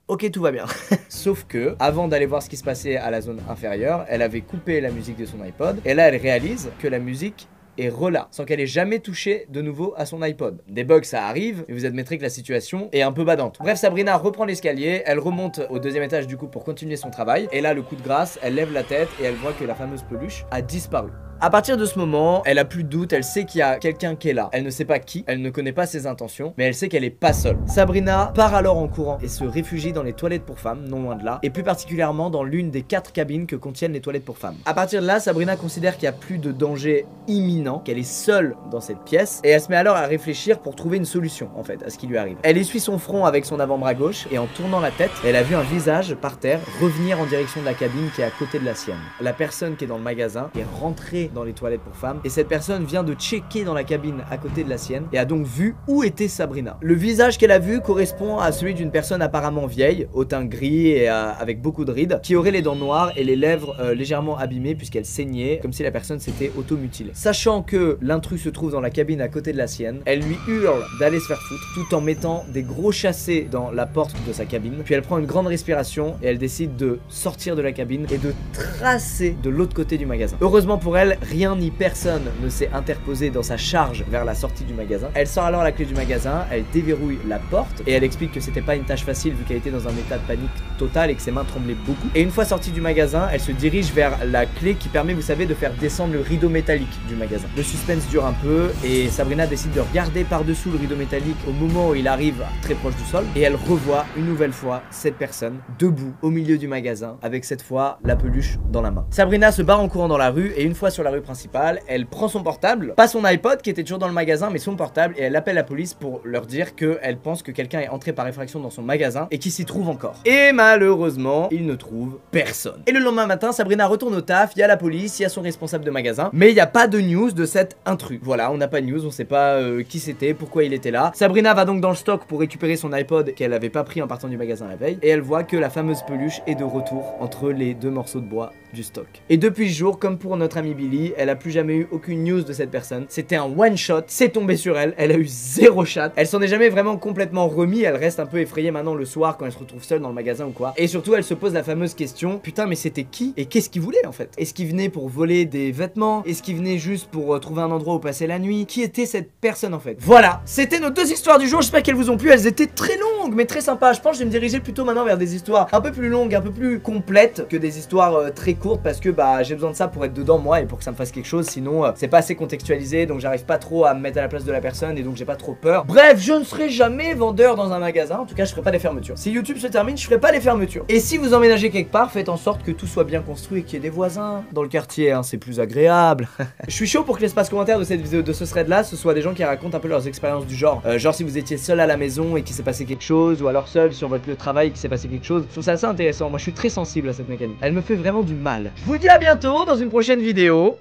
Ok, tout va bien. Sauf que, avant d'aller voir ce qui se passait à la zone inférieure, elle avait coupé la musique de son iPod. Et là, elle réalise que la musique est relâche, sans qu'elle ait jamais touché de nouveau à son iPod. Des bugs, ça arrive, mais vous admettrez que la situation est un peu badante. Bref, Sabrina reprend l'escalier, elle remonte au 2e étage du coup pour continuer son travail. Et là, le coup de grâce, elle lève la tête et elle voit que la fameuse peluche a disparu. À partir de ce moment, elle a plus de doute, elle sait qu'il y a quelqu'un qui est là. Elle ne sait pas qui, elle ne connaît pas ses intentions, mais elle sait qu'elle est pas seule. Sabrina part alors en courant et se réfugie dans les toilettes pour femmes, non loin de là, et plus particulièrement dans l'une des 4 cabines que contiennent les toilettes pour femmes. À partir de là, Sabrina considère qu'il n'y a plus de danger imminent, qu'elle est seule dans cette pièce, et elle se met alors à réfléchir pour trouver une solution en fait à ce qui lui arrive. Elle essuie son front avec son avant-bras gauche et en tournant la tête, elle a vu un visage par terre revenir en direction de la cabine qui est à côté de la sienne. La personne qui est dans le magasin est rentrée dans les toilettes pour femmes et cette personne vient de checker dans la cabine à côté de la sienne et a donc vu où était Sabrina. Le visage qu'elle a vu correspond à celui d'une personne apparemment vieille, au teint gris et avec beaucoup de rides, qui aurait les dents noires et les lèvres légèrement abîmées puisqu'elle saignait comme si la personne s'était auto-mutilée. Sachant que l'intrus se trouve dans la cabine à côté de la sienne, elle lui hurle d'aller se faire foutre tout en mettant des gros chassés dans la porte de sa cabine, puis elle prend une grande respiration et elle décide de sortir de la cabine et de tracer de l'autre côté du magasin. Heureusement pour elle, rien ni personne ne s'est interposé dans sa charge vers la sortie du magasin. Elle sort alors la clé du magasin, elle déverrouille la porte et elle explique que c'était pas une tâche facile vu qu'elle était dans un état de panique total et que ses mains tremblaient beaucoup. Et une fois sortie du magasin, elle se dirige vers la clé qui permet, vous savez, de faire descendre le rideau métallique du magasin. Le suspense dure un peu et Sabrina décide de regarder par-dessous le rideau métallique au moment où il arrive très proche du sol et elle revoit une nouvelle fois cette personne debout au milieu du magasin avec cette fois la peluche dans la main. Sabrina se barre en courant dans la rue et une fois sur la rue principale, elle prend son portable, pas son iPod qui était toujours dans le magasin mais son portable et elle appelle la police pour leur dire qu'elle pense que quelqu'un est entré par effraction dans son magasin et qui s'y trouve encore. Et malheureusement, il ne trouve personne. Et le lendemain matin, Sabrina retourne au taf, il y a la police, il y a son responsable de magasin, mais il n'y a pas de news de cet intrus. Voilà, on n'a pas de news, on sait pas qui c'était, pourquoi il était là. Sabrina va donc dans le stock pour récupérer son iPod qu'elle avait pas pris en partant du magasin la veille et elle voit que la fameuse peluche est de retour entre les deux morceaux de bois du stock. Et depuis ce jour, comme pour notre amie Billy, elle a plus jamais eu aucune news de cette personne. C'était un one shot, c'est tombé sur elle, elle a eu 0 chat. Elle s'en est jamais vraiment complètement remis, elle reste un peu effrayée maintenant le soir quand elle se retrouve seule dans le magasin ou quoi. Et surtout, elle se pose la fameuse question, putain mais c'était qui et qu'est-ce qu'il voulait en fait? Est-ce qu'il venait pour voler des vêtements? Est-ce qu'il venait juste pour trouver un endroit où passer la nuit? Qui était cette personne en fait? Voilà, c'était nos 2 histoires du jour, j'espère qu'elles vous ont plu, elles étaient très longues longue mais très sympa. Je pense que je vais me diriger plutôt maintenant vers des histoires un peu plus longues, un peu plus complètes que des histoires très courtes, parce que bah j'ai besoin de ça pour être dedans moi et pour que ça me fasse quelque chose. Sinon c'est pas assez contextualisé, donc j'arrive pas trop à me mettre à la place de la personne et donc j'ai pas trop peur. Bref, je ne serai jamais vendeur dans un magasin. En tout cas, je ferai pas les fermetures. Si YouTube se termine, je ferai pas les fermetures. Et si vous emménagez quelque part, faites en sorte que tout soit bien construit et qu'il y ait des voisins dans le quartier, hein, c'est plus agréable. Je suis chaud pour que l'espace commentaire de cette vidéo, de ce thread là, ce soit des gens qui racontent un peu leurs expériences du genre. Genre si vous étiez seul à la maison et qu'il s'est passé quelque chose, ou alors seul sur votre lieu de travail et qu'il s'est passé quelque chose. Je trouve ça assez intéressant. Moi je suis très sensible à cette mécanique. Elle me fait vraiment du mal. Je vous dis à bientôt dans une prochaine vidéo.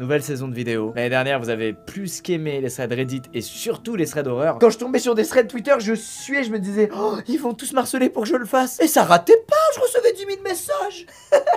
Nouvelle saison de vidéos. L'année dernière, vous avez plus qu'aimé les threads Reddit et surtout les threads horreur. Quand je tombais sur des threads Twitter, je me disais, oh, ils vont tous m'harceler pour que je le fasse. Et ça ratait pas, je recevais 10 000 messages.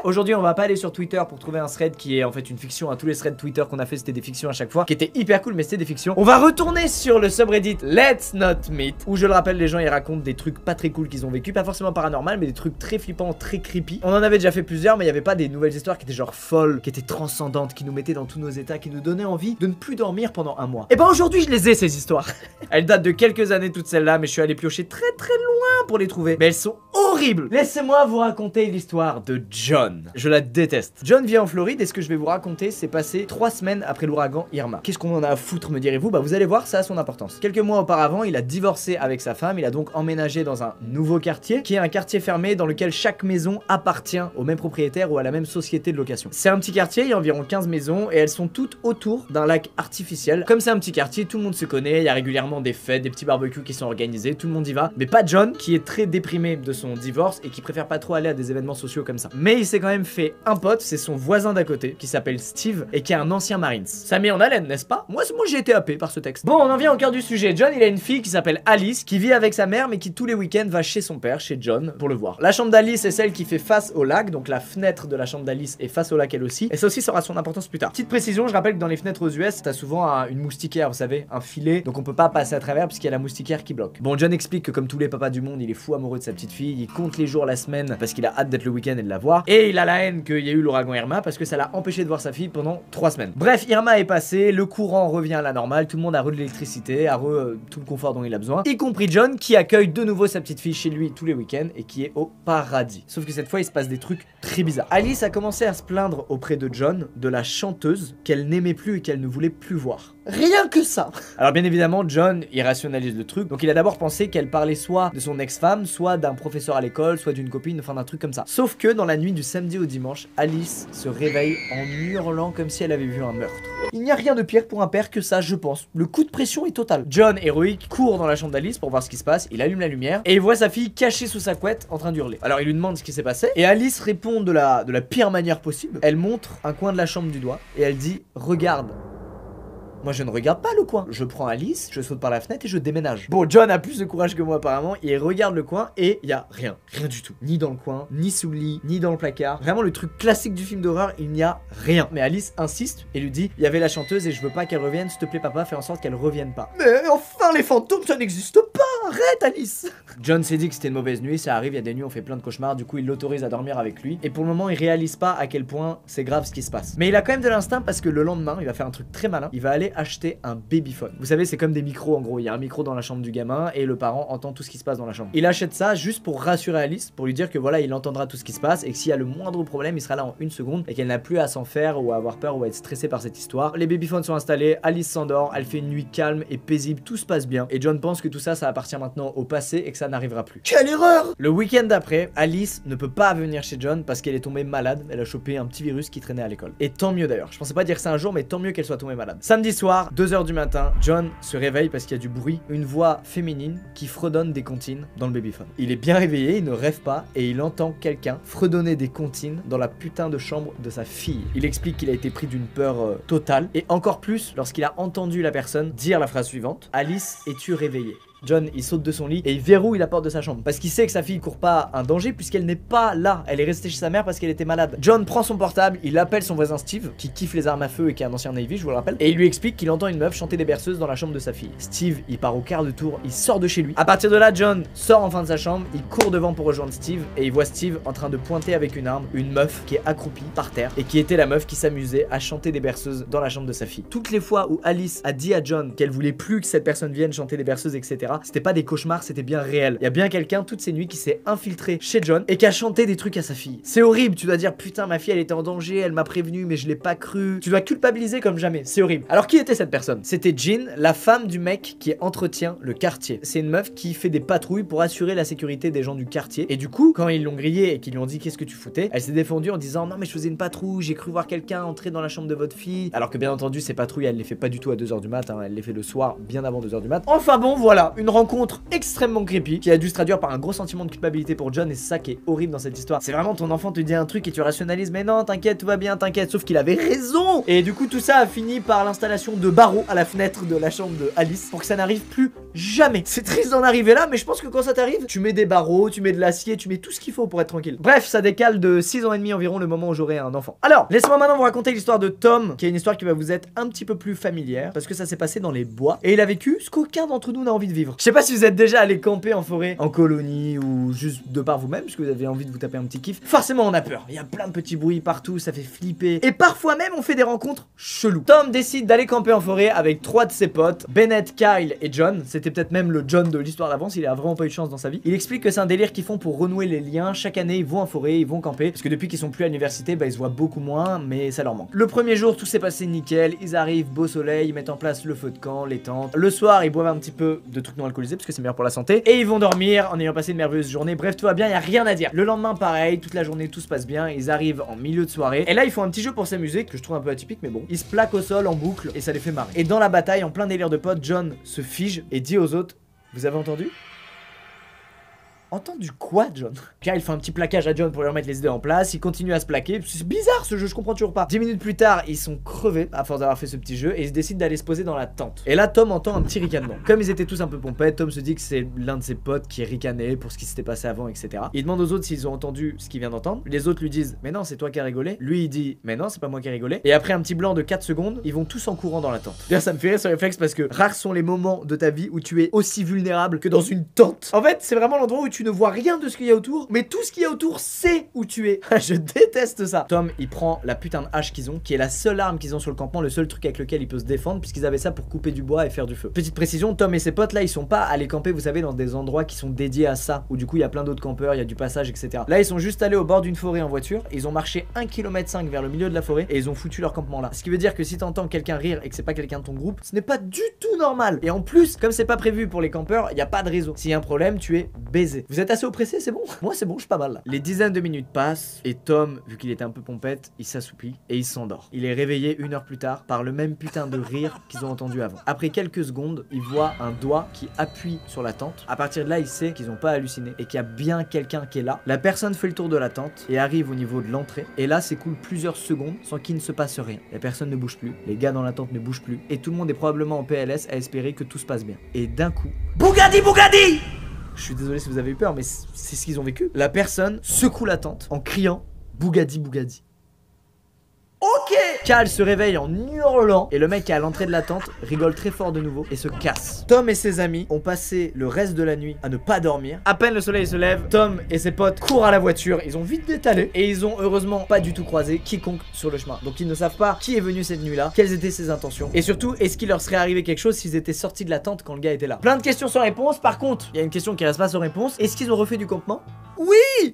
Aujourd'hui, on va pas aller sur Twitter pour trouver un thread qui est en fait une fiction. Tous les threads Twitter qu'on a fait, c'était des fictions à chaque fois, qui étaient hyper cool, mais c'était des fictions. On va retourner sur le subreddit Let's Not Meet, où je le rappelle, les gens ils racontent des trucs pas très cool qu'ils ont vécu, pas forcément paranormal, mais des trucs très flippants, très creepy. On en avait déjà fait plusieurs, mais il y avait pas des nouvelles histoires qui étaient genre folles, qui étaient transcendantes, qui nous mettaient dans tous nos états, qui nous donnaient envie de ne plus dormir pendant un mois. Et ben aujourd'hui, je les ai ces histoires. Elles datent de quelques années toutes celles-là, mais je suis allé piocher très loin pour les trouver. Mais elles sont horribles. Laissez-moi vous raconter l'histoire de John. Je la déteste. John vit en Floride et ce que je vais vous raconter, c'est passé 3 semaines après l'ouragan Irma. Qu'est-ce qu'on en a à foutre, me direz-vous? Bah vous allez voir, ça a son importance. Quelques mois auparavant, il a divorcé avec sa femme. Il a donc emménagé dans un nouveau quartier, qui est un quartier fermé dans lequel chaque maison appartient au même propriétaire ou à la même société de location. C'est un petit quartier, il y a environ 15 maisons et elles sont toutes autour d'un lac artificiel. Comme c'est un petit quartier, tout le monde se connaît, il y a régulièrement des fêtes, des petits barbecues qui sont organisés, tout le monde y va. Mais pas John, qui est très déprimé de son divorce et qui préfère pas trop aller à des événements sociaux comme ça. Mais il s'est quand même fait un pote, c'est son voisin d'à côté, qui s'appelle Steve et qui est un ancien Marines. Ça met en haleine, n'est-ce pas? Moi j'ai été happé par ce texte. Bon, on en vient au cœur du sujet. John, il a une fille qui s'appelle Alice, qui vit avec sa mère, mais qui tous les week-ends va chez son père, chez John, pour le voir. La chambre d'Alice est celle qui fait face au lac, donc la fenêtre de la chambre d'Alice est face au lac elle aussi. Et ça aussi aura son importance plus tard. Petite précision, je rappelle que dans les fenêtres aux US, t'as souvent une moustiquaire, vous savez, un filet, donc on peut pas passer à travers puisqu'il y a la moustiquaire qui bloque. Bon, John explique que comme tous les papas du monde, il est fou amoureux de sa petite fille, il compte les jours, la semaine, parce qu'il a hâte d'être le week-end et de la voir. Et il a la haine qu'il y a eu l'ouragan Irma parce que ça l'a empêché de voir sa fille pendant 3 semaines. Bref, Irma est passé, le courant revient à la normale, tout le monde a re de l'électricité, a tout le confort dont il a besoin, y compris John qui accueille de nouveau sa petite fille chez lui tous les week-ends et qui est au paradis. Sauf que cette fois, il se passe des trucs très bizarres. Alice a commencé à se plaindre auprès de John de la chanteuse qu'elle n'aimait plus et qu'elle ne voulait plus voir. Rien que ça. Alors bien évidemment, John, il rationalise le truc. Donc il a d'abord pensé qu'elle parlait soit de son ex-femme, soit d'un professeur à l'école, soit d'une copine, enfin d'un truc comme ça. Sauf que dans la nuit du samedi au dimanche, Alice se réveille en hurlant comme si elle avait vu un meurtre. Il n'y a rien de pire pour un père que ça, je pense. Le coup de pression est total. John, héroïque, court dans la chambre d'Alice pour voir ce qui se passe. Il allume la lumière et il voit sa fille cachée sous sa couette en train d'hurler. Alors il lui demande ce qui s'est passé et Alice répond de la pire manière possible. Elle montre un coin de la chambre du doigt et elle dit « Regarde ». Moi je ne regarde pas le coin, je prends Alice, je saute par la fenêtre et je déménage. Bon, John a plus de courage que moi apparemment, il regarde le coin et il y a rien du tout. Ni dans le coin, ni sous le lit, ni dans le placard. Vraiment le truc classique du film d'horreur, il n'y a rien. Mais Alice insiste et lui dit, il y avait la chanteuse et je veux pas qu'elle revienne, s'il te plaît papa, fais en sorte qu'elle revienne pas. Mais enfin les fantômes ça n'existe pas, arrête Alice. John s'est dit que c'était une mauvaise nuit, ça arrive, il y a des nuits on fait plein de cauchemars, du coup il l'autorise à dormir avec lui. Et pour le moment il réalise pas à quel point c'est grave ce qui se passe. Mais il a quand même de l'instinct parce que le lendemain, il va faire un truc très malin, il va aller acheter un babyphone. Vous savez, c'est comme des micros en gros. Il y a un micro dans la chambre du gamin et le parent entend tout ce qui se passe dans la chambre. Il achète ça juste pour rassurer Alice, pour lui dire que voilà, il entendra tout ce qui se passe et que s'il y a le moindre problème, il sera là en 1 seconde et qu'elle n'a plus à s'en faire ou à avoir peur ou à être stressée par cette histoire. Les babyphones sont installés, Alice s'endort, elle fait une nuit calme et paisible, tout se passe bien. Et John pense que tout ça, ça appartient maintenant au passé et que ça n'arrivera plus. Quelle erreur! Le week-end d'après, Alice ne peut pas venir chez John parce qu'elle est tombée malade. Elle a chopé un petit virus qui traînait à l'école. Et tant mieux d'ailleurs. Je pensais pas dire ça un jour, mais tant mieux qu'elle soit tombée malade. Samedi soir, 2 h du matin, John se réveille parce qu'il y a du bruit, une voix féminine qui fredonne des comptines dans le babyphone. Il est bien réveillé, il ne rêve pas et il entend quelqu'un fredonner des comptines dans la putain de chambre de sa fille. Il explique qu'il a été pris d'une peur totale et encore plus lorsqu'il a entendu la personne dire la phrase suivante: Alice, es-tu réveillée? John, il saute de son lit et il verrouille la porte de sa chambre parce qu'il sait que sa fille court pas un danger puisqu'elle n'est pas là. Elle est restée chez sa mère parce qu'elle était malade. John prend son portable, il appelle son voisin Steve qui kiffe les armes à feu et qui est un ancien Navy, je vous le rappelle, et il lui explique qu'il entend une meuf chanter des berceuses dans la chambre de sa fille. Steve, il part au quart de tour, il sort de chez lui. À partir de là, John sort enfin de sa chambre, il court devant pour rejoindre Steve et il voit Steve en train de pointer avec une arme une meuf qui est accroupie par terre et qui était la meuf qui s'amusait à chanter des berceuses dans la chambre de sa fille. Toutes les fois où Alice a dit à John qu'elle voulait plus que cette personne vienne chanter des berceuses, etc., etc. C'était pas des cauchemars, c'était bien réel. Il y a bien quelqu'un toutes ces nuits qui s'est infiltré chez John et qui a chanté des trucs à sa fille. C'est horrible, tu dois dire putain ma fille elle était en danger, elle m'a prévenu mais je l'ai pas cru. Tu dois culpabiliser comme jamais, c'est horrible. Alors qui était cette personne? C'était Jean, la femme du mec qui entretient le quartier. C'est une meuf qui fait des patrouilles pour assurer la sécurité des gens du quartier. Et du coup, quand ils l'ont grillée et qu'ils lui ont dit qu'est-ce que tu foutais, elle s'est défendue en disant non mais je faisais une patrouille, j'ai cru voir quelqu'un entrer dans la chambre de votre fille. Alors que bien entendu ces patrouilles elle les fait pas du tout à 2h du mat, hein, elle les fait le soir bien avant 2h du mat. Enfin bon voilà, une rencontre extrêmement creepy qui a dû se traduire par un gros sentiment de culpabilité pour John et c'est ça qui est horrible dans cette histoire. C'est vraiment ton enfant te dit un truc et tu rationalises mais non t'inquiète tout va bien t'inquiète, sauf qu'il avait raison. Et du coup tout ça a fini par l'installation de barreaux à la fenêtre de la chambre de Alice pour que ça n'arrive plus jamais. C'est triste d'en arriver là mais je pense que quand ça t'arrive tu mets des barreaux, tu mets de l'acier, tu mets tout ce qu'il faut pour être tranquille. Bref ça décale de 6 ans et demi environ le moment où j'aurai un enfant. Alors laissez-moi maintenant vous raconter l'histoire de Tom qui est une histoire qui va vous être un petit peu plus familière parce que ça s'est passé dans les bois et il a vécu ce qu'aucun d'entre nous n'a envie de vivre. Je sais pas si vous êtes déjà allé camper en forêt, en colonie ou juste de par vous-même parce que vous avez envie de vous taper un petit kiff. Forcément on a peur, il y a plein de petits bruits partout, ça fait flipper et parfois même on fait des rencontres cheloues. Tom décide d'aller camper en forêt avec 3 de ses potes, Bennett, Kyle et John. C'était peut-être même le John de l'histoire d'avance, il a vraiment pas eu de chance dans sa vie. Il explique que c'est un délire qu'ils font pour renouer les liens. Chaque année ils vont en forêt, ils vont camper parce que depuis qu'ils sont plus à l'université bah ils se voient beaucoup moins mais ça leur manque. Le premier jour tout s'est passé nickel, ils arrivent, beau soleil, ils mettent en place le feu de camp, les tentes. Le soir ils boivent un petit peu de trucs non alcoolisés parce que c'est meilleur pour la santé et ils vont dormir en ayant passé une merveilleuse journée. Bref tout va bien, y a rien à dire. Le lendemain pareil, toute la journée tout se passe bien, ils arrivent en milieu de soirée et là ils font un petit jeu pour s'amuser que je trouve un peu atypique mais bon. Ils se plaquent au sol en boucle et ça les fait marrer. Et dans la bataille en plein délire de potes, John se fige et dit aux autres vous avez entendu? Entendu quoi, John? Kyle fait un petit plaquage à John pour lui remettre les idées en place. Il continue à se plaquer. C'est bizarre ce jeu, je comprends toujours pas. 10 minutes plus tard, ils sont crevés à force d'avoir fait ce petit jeu et ils décident d'aller se poser dans la tente. Et là, Tom entend un petit ricanement. Comme ils étaient tous un peu pompettes, Tom se dit que c'est l'un de ses potes qui ricanait pour ce qui s'était passé avant, etc. Il demande aux autres s'ils ont entendu ce qu'il vient d'entendre. Les autres lui disent mais non, c'est toi qui as rigolé. Lui il dit mais non, c'est pas moi qui ai rigolé. Et après un petit blanc de 4 secondes, ils vont tous en courant dans la tente. D'ailleurs, ça me fait rire ce réflexe parce que rares sont les moments de ta vie où tu es aussi vulnérable que dans une tente. En fait, c'est vraiment l'endroit où tu ne vois rien de ce qu'il y a autour, mais tout ce qu'il y a autour sait où tu es. Je déteste ça. Tom il prend la putain de hache qu'ils ont, qui est la seule arme qu'ils ont sur le campement, le seul truc avec lequel il peut se défendre, puisqu'ils avaient ça pour couper du bois et faire du feu. Petite précision, Tom et ses potes là ils sont pas allés camper, vous savez, dans des endroits qui sont dédiés à ça, où du coup il y a plein d'autres campeurs, il y a du passage, etc. Là ils sont juste allés au bord d'une forêt en voiture, ils ont marché 1,5 km vers le milieu de la forêt et ils ont foutu leur campement là. Ce qui veut dire que si t'entends quelqu'un rire et que c'est pas quelqu'un de ton groupe, ce n'est pas du tout normal. Et en plus, comme c'est pas prévu pour les campeurs, il y a pas de réseau. S'il y a un problème, tu es baisé. Vous êtes assez oppressé, c'est bon? Moi c'est bon, je suis pas mal là. Les dizaines de minutes passent et Tom, vu qu'il était un peu pompette, il s'assoupit et il s'endort. Il est réveillé 1 heure plus tard par le même putain de rire qu'ils ont entendu avant. Après quelques secondes, il voit un doigt qui appuie sur la tente. À partir de là, il sait qu'ils ont pas halluciné et qu'il y a bien quelqu'un qui est là. La personne fait le tour de la tente et arrive au niveau de l'entrée. Et là, s'écoule plusieurs secondes sans qu'il ne se passe rien. La personne ne bouge plus, les gars dans la tente ne bougent plus et tout le monde est probablement en PLS à espérer que tout se passe bien. Et d'un coup, Bougadi Bougadi! Je suis désolé si vous avez eu peur, mais c'est ce qu'ils ont vécu. La personne secoue la tente en criant Bougadi Bougadi. Ok! Cal se réveille en hurlant et le mec qui est à l'entrée de la tente rigole très fort de nouveau et se casse. Tom et ses amis ont passé le reste de la nuit à ne pas dormir. À peine le soleil se lève, Tom et ses potes courent à la voiture, ils ont vite détalé et ils ont heureusement pas du tout croisé quiconque sur le chemin. Donc ils ne savent pas qui est venu cette nuit-là, quelles étaient ses intentions et surtout est-ce qu'il leur serait arrivé quelque chose s'ils étaient sortis de la tente quand le gars était là. Plein de questions sans réponse. Par contre, il y a une question qui reste pas sans réponse. Est-ce qu'ils ont refait du campement? Oui!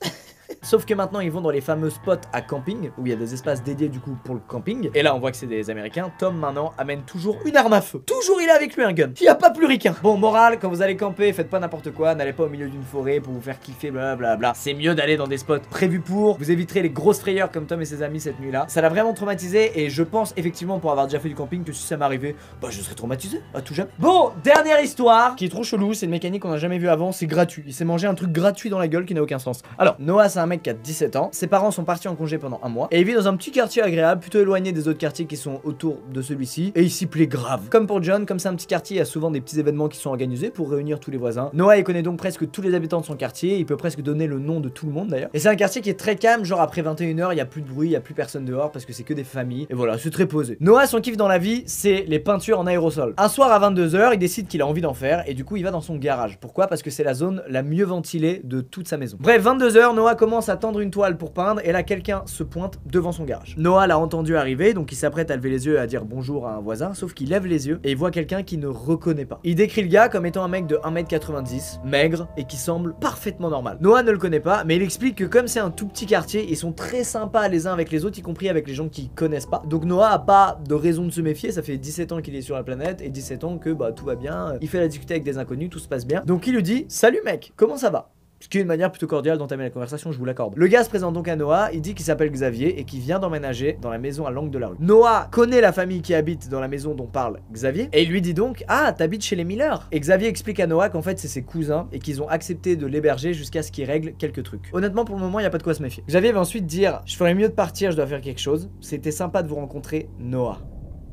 Sauf que maintenant ils vont dans les fameux spots à camping où il y a des espaces dédiés du coup pour le camping. Et là on voit que c'est des américains. Tom maintenant amène toujours une arme à feu. Toujours il a avec lui un gun. Il n'y a pas plus ricain. Bon, morale, quand vous allez camper, faites pas n'importe quoi. N'allez pas au milieu d'une forêt pour vous faire kiffer, blablabla. C'est mieux d'aller dans des spots prévus pour. Vous éviterez les grosses frayeurs comme Tom et ses amis cette nuit là. Ça l'a vraiment traumatisé et je pense effectivement pour avoir déjà fait du camping que si ça m'arrivait, bah je serais traumatisé à tout jamais. Bon, dernière histoire qui est trop chelou. C'est une mécanique qu'on a jamais vu avant. C'est gratuit. Il s'est mangé un truc gratuit dans la gueule qui n'a aucun sens. Alors, Noah c'est un mec qui a 17 ans. Ses parents sont partis en congé pendant un mois et il vit dans un petit quartier agréable, plutôt éloigné des autres quartiers qui sont autour de celui-ci, et il s'y plaît grave. Comme pour John, comme c'est un petit quartier, il y a souvent des petits événements qui sont organisés pour réunir tous les voisins. Noah il connaît donc presque tous les habitants de son quartier, il peut presque donner le nom de tout le monde d'ailleurs. Et c'est un quartier qui est très calme, genre après 21 h il y a plus de bruit, il y a plus personne dehors parce que c'est que des familles. Et voilà, c'est très posé. Noah son kiff dans la vie, c'est les peintures en aérosol. Un soir à 22 h il décide qu'il a envie d'en faire et du coup il va dans son garage. Pourquoi? Parce que c'est la zone la mieux ventilée de toute sa maison. Bref, 22 h Noah commence commence à tendre une toile pour peindre et là quelqu'un se pointe devant son garage. Noah l'a entendu arriver, donc il s'apprête à lever les yeux et à dire bonjour à un voisin, sauf qu'il lève les yeux et il voit quelqu'un qui ne reconnaît pas. Il décrit le gars comme étant un mec de 1m90, maigre et qui semble parfaitement normal. Noah ne le connaît pas, mais il explique que comme c'est un tout petit quartier, ils sont très sympas les uns avec les autres, y compris avec les gens qui connaissent pas. Donc Noah a pas de raison de se méfier, ça fait 17 ans qu'il est sur la planète et 17 ans que bah tout va bien, il fait la discuter avec des inconnus, tout se passe bien. Donc il lui dit salut mec, comment ça va? Ce qui est une manière plutôt cordiale d'entamer la conversation, je vous l'accorde. Le gars se présente donc à Noah, il dit qu'il s'appelle Xavier et qu'il vient d'emménager dans la maison à l'angle de la rue. Noah connaît la famille qui habite dans la maison dont parle Xavier et il lui dit donc ah t'habites chez les Miller. Et Xavier explique à Noah qu'en fait c'est ses cousins et qu'ils ont accepté de l'héberger jusqu'à ce qu'il règle quelques trucs. Honnêtement pour le moment il y a pas de quoi se méfier. Xavier va ensuite dire je ferais mieux de partir, je dois faire quelque chose. C'était sympa de vous rencontrer Noah.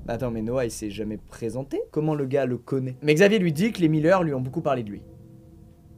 Attends mais Noah il s'est jamais présenté? Comment le gars le connaît? Mais Xavier lui dit que les Miller lui ont beaucoup parlé de lui.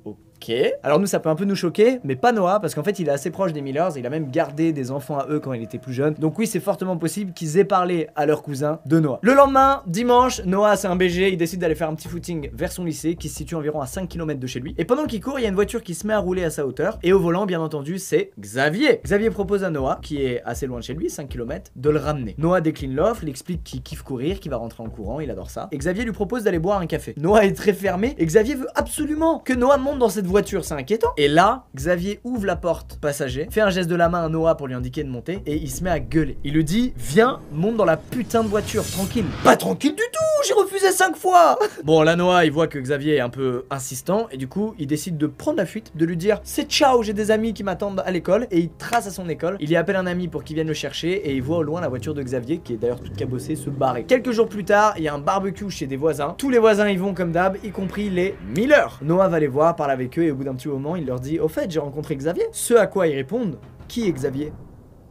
Ok. Alors nous ça peut un peu nous choquer, mais pas Noah, parce qu'en fait il est assez proche des Millers, et il a même gardé des enfants à eux quand il était plus jeune. Donc oui c'est fortement possible qu'ils aient parlé à leur cousin de Noah. Le lendemain, dimanche, Noah c'est un BG, il décide d'aller faire un petit footing vers son lycée, qui se situe environ à 5 km de chez lui. Et pendant qu'il court, il y a une voiture qui se met à rouler à sa hauteur, et au volant bien entendu c'est Xavier. Xavier propose à Noah, qui est assez loin de chez lui, 5 km, de le ramener. Noah décline l'offre, il explique qu'il kiffe courir, qu'il va rentrer en courant, il adore ça. Et Xavier lui propose d'aller boire un café. Noah est très fermé, et Xavier veut absolument que Noah monte dans cette voiture, c'est inquiétant. Et là, Xavier ouvre la porte passager, fait un geste de la main à Noah pour lui indiquer de monter, et il se met à gueuler. Il lui dit, viens, monte dans la putain de voiture, tranquille. Pas tranquille du tout, j'ai refusé 5 fois. Bon, là Noah, il voit que Xavier est un peu insistant, et du coup, il décide de prendre la fuite, de lui dire, c'est ciao, j'ai des amis qui m'attendent à l'école, et il trace à son école. Il y appelle un ami pour qu'il vienne le chercher, et il voit au loin la voiture de Xavier, qui est d'ailleurs toute cabossée, se barrer. Quelques jours plus tard, il y a un barbecue chez des voisins. Tous les voisins y vont comme d'hab, y compris les Miller. Noah va les voir, parle avec eux, et au bout d'un petit moment, il leur dit au fait j'ai rencontré Xavier. Ce à quoi ils répondent, qui est Xavier?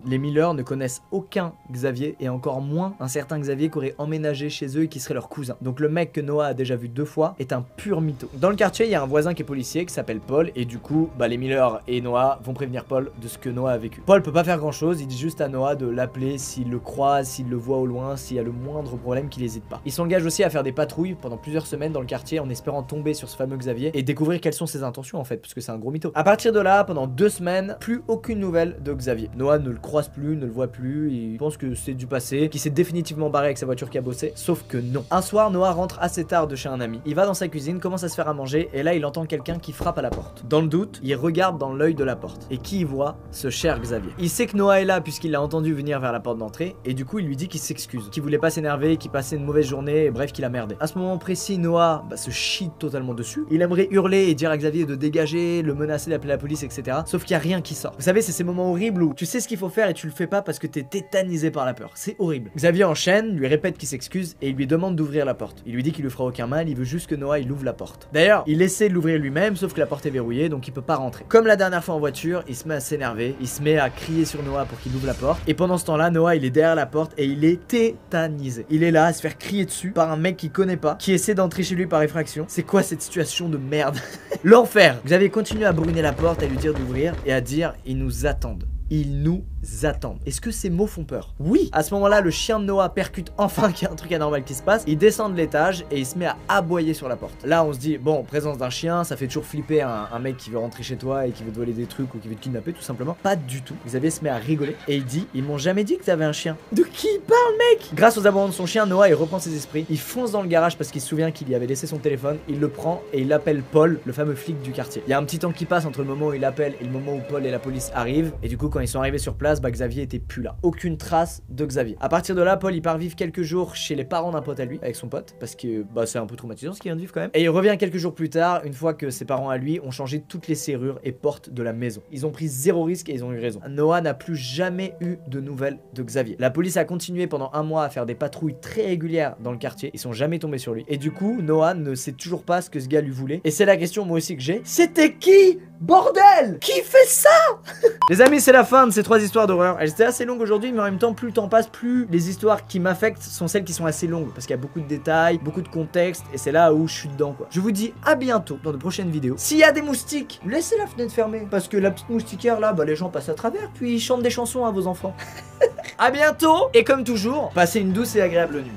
Les Miller ne connaissent aucun Xavier et encore moins un certain Xavier qui aurait emménagé chez eux et qui serait leur cousin. Donc le mec que Noah a déjà vu 2 fois est un pur mytho. Dans le quartier, il y a un voisin qui est policier qui s'appelle Paul et du coup, les Miller et Noah vont prévenir Paul de ce que Noah a vécu. Paul peut pas faire grand chose, il dit juste à Noah de l'appeler s'il le croise, s'il le voit au loin, s'il y a le moindre problème qu'il hésite pas. Il s'engage aussi à faire des patrouilles pendant plusieurs semaines dans le quartier en espérant tomber sur ce fameux Xavier et découvrir quelles sont ses intentions en fait, parce que c'est un gros mytho. À partir de là, pendant 2 semaines, plus aucune nouvelle de Xavier. Noah ne le croise plus, ne le voit plus, il pense que c'est du passé, qu'il s'est définitivement barré avec sa voiture qui a bossé, sauf que non. Un soir, Noah rentre assez tard de chez un ami, il va dans sa cuisine, commence à se faire à manger, et là il entend quelqu'un qui frappe à la porte. Dans le doute, il regarde dans l'œil de la porte, et qui y voit? Ce cher Xavier. Il sait que Noah est là puisqu'il l'a entendu venir vers la porte d'entrée, et du coup il lui dit qu'il s'excuse, qu'il voulait pas s'énerver, qu'il passait une mauvaise journée, et bref qu'il a merdé. À ce moment précis, Noah se chie totalement dessus, il aimerait hurler et dire à Xavier de dégager, le menacer d'appeler la police, etc. Sauf qu'il y a rien qui sort. Vous savez, c'est ces moments horribles où tu sais ce qu'il faut faire et tu le fais pas parce que t'es tétanisé par la peur. C'est horrible. Xavier enchaîne, lui répète qu'il s'excuse et il lui demande d'ouvrir la porte. Il lui dit qu'il lui fera aucun mal, il veut juste que Noah il ouvre la porte. D'ailleurs, il essaie de l'ouvrir lui-même, sauf que la porte est verrouillée, donc il peut pas rentrer. Comme la dernière fois en voiture, il se met à s'énerver, il se met à crier sur Noah pour qu'il ouvre la porte. Et pendant ce temps-là, Noah il est derrière la porte et il est tétanisé. Il est là à se faire crier dessus par un mec qu'il connaît pas, qui essaie d'entrer chez lui par effraction. C'est quoi cette situation de merde? L'enfer. Xavier continue à brûler la porte, à lui dire d'ouvrir et à dire ils nous attendent. Ils nous attendent. Est-ce que ces mots font peur? Oui. À ce moment-là, le chien de Noah percute enfin qu'il y a un truc anormal qui se passe. Il descend de l'étage et il se met à aboyer sur la porte. Là, on se dit, bon, présence d'un chien, ça fait toujours flipper un mec qui veut rentrer chez toi et qui veut te voler des trucs ou qui veut te kidnapper, tout simplement. Pas du tout. Xavier se met à rigoler et il dit, ils m'ont jamais dit que t'avais un chien. De qui il parle, mec? Grâce aux aboiements de son chien, Noah il reprend ses esprits. Il fonce dans le garage parce qu'il se souvient qu'il y avait laissé son téléphone. Il le prend et il appelle Paul, le fameux flic du quartier. Il y a un petit temps qui passe entre le moment où il appelle et le moment où Paul et la police arrivent. Et du coup, quand ils sont arrivés sur place, Xavier était plus là. Aucune trace de Xavier. À partir de là, Paul il part vivre quelques jours chez les parents d'un pote à lui, avec son pote, parce que c'est un peu traumatisant ce qu'il vient de vivre quand même. Et il revient quelques jours plus tard, une fois que ses parents à lui ont changé toutes les serrures et portes de la maison. Ils ont pris 0 risque et ils ont eu raison. Noah n'a plus jamais eu de nouvelles de Xavier. La police a continué pendant 1 mois à faire des patrouilles très régulières dans le quartier. Ils sont jamais tombés sur lui. Et du coup, Noah ne sait toujours pas ce que ce gars lui voulait. Et c'est la question moi aussi que j'ai. C'était qui? Bordel! Qui fait ça? Les amis, c'est la fin de ces 3 histoires d'horreur. Elles étaient assez longues aujourd'hui, mais en même temps, plus le temps passe, plus les histoires qui m'affectent sont celles qui sont assez longues. Parce qu'il y a beaucoup de détails, beaucoup de contexte, et c'est là où je suis dedans, quoi. Je vous dis à bientôt dans de prochaines vidéos. S'il y a des moustiques, laissez la fenêtre fermée. Parce que la petite moustiquaire, là, les gens passent à travers, puis ils chantent des chansons à vos enfants. À bientôt, et comme toujours, passez une douce et agréable nuit.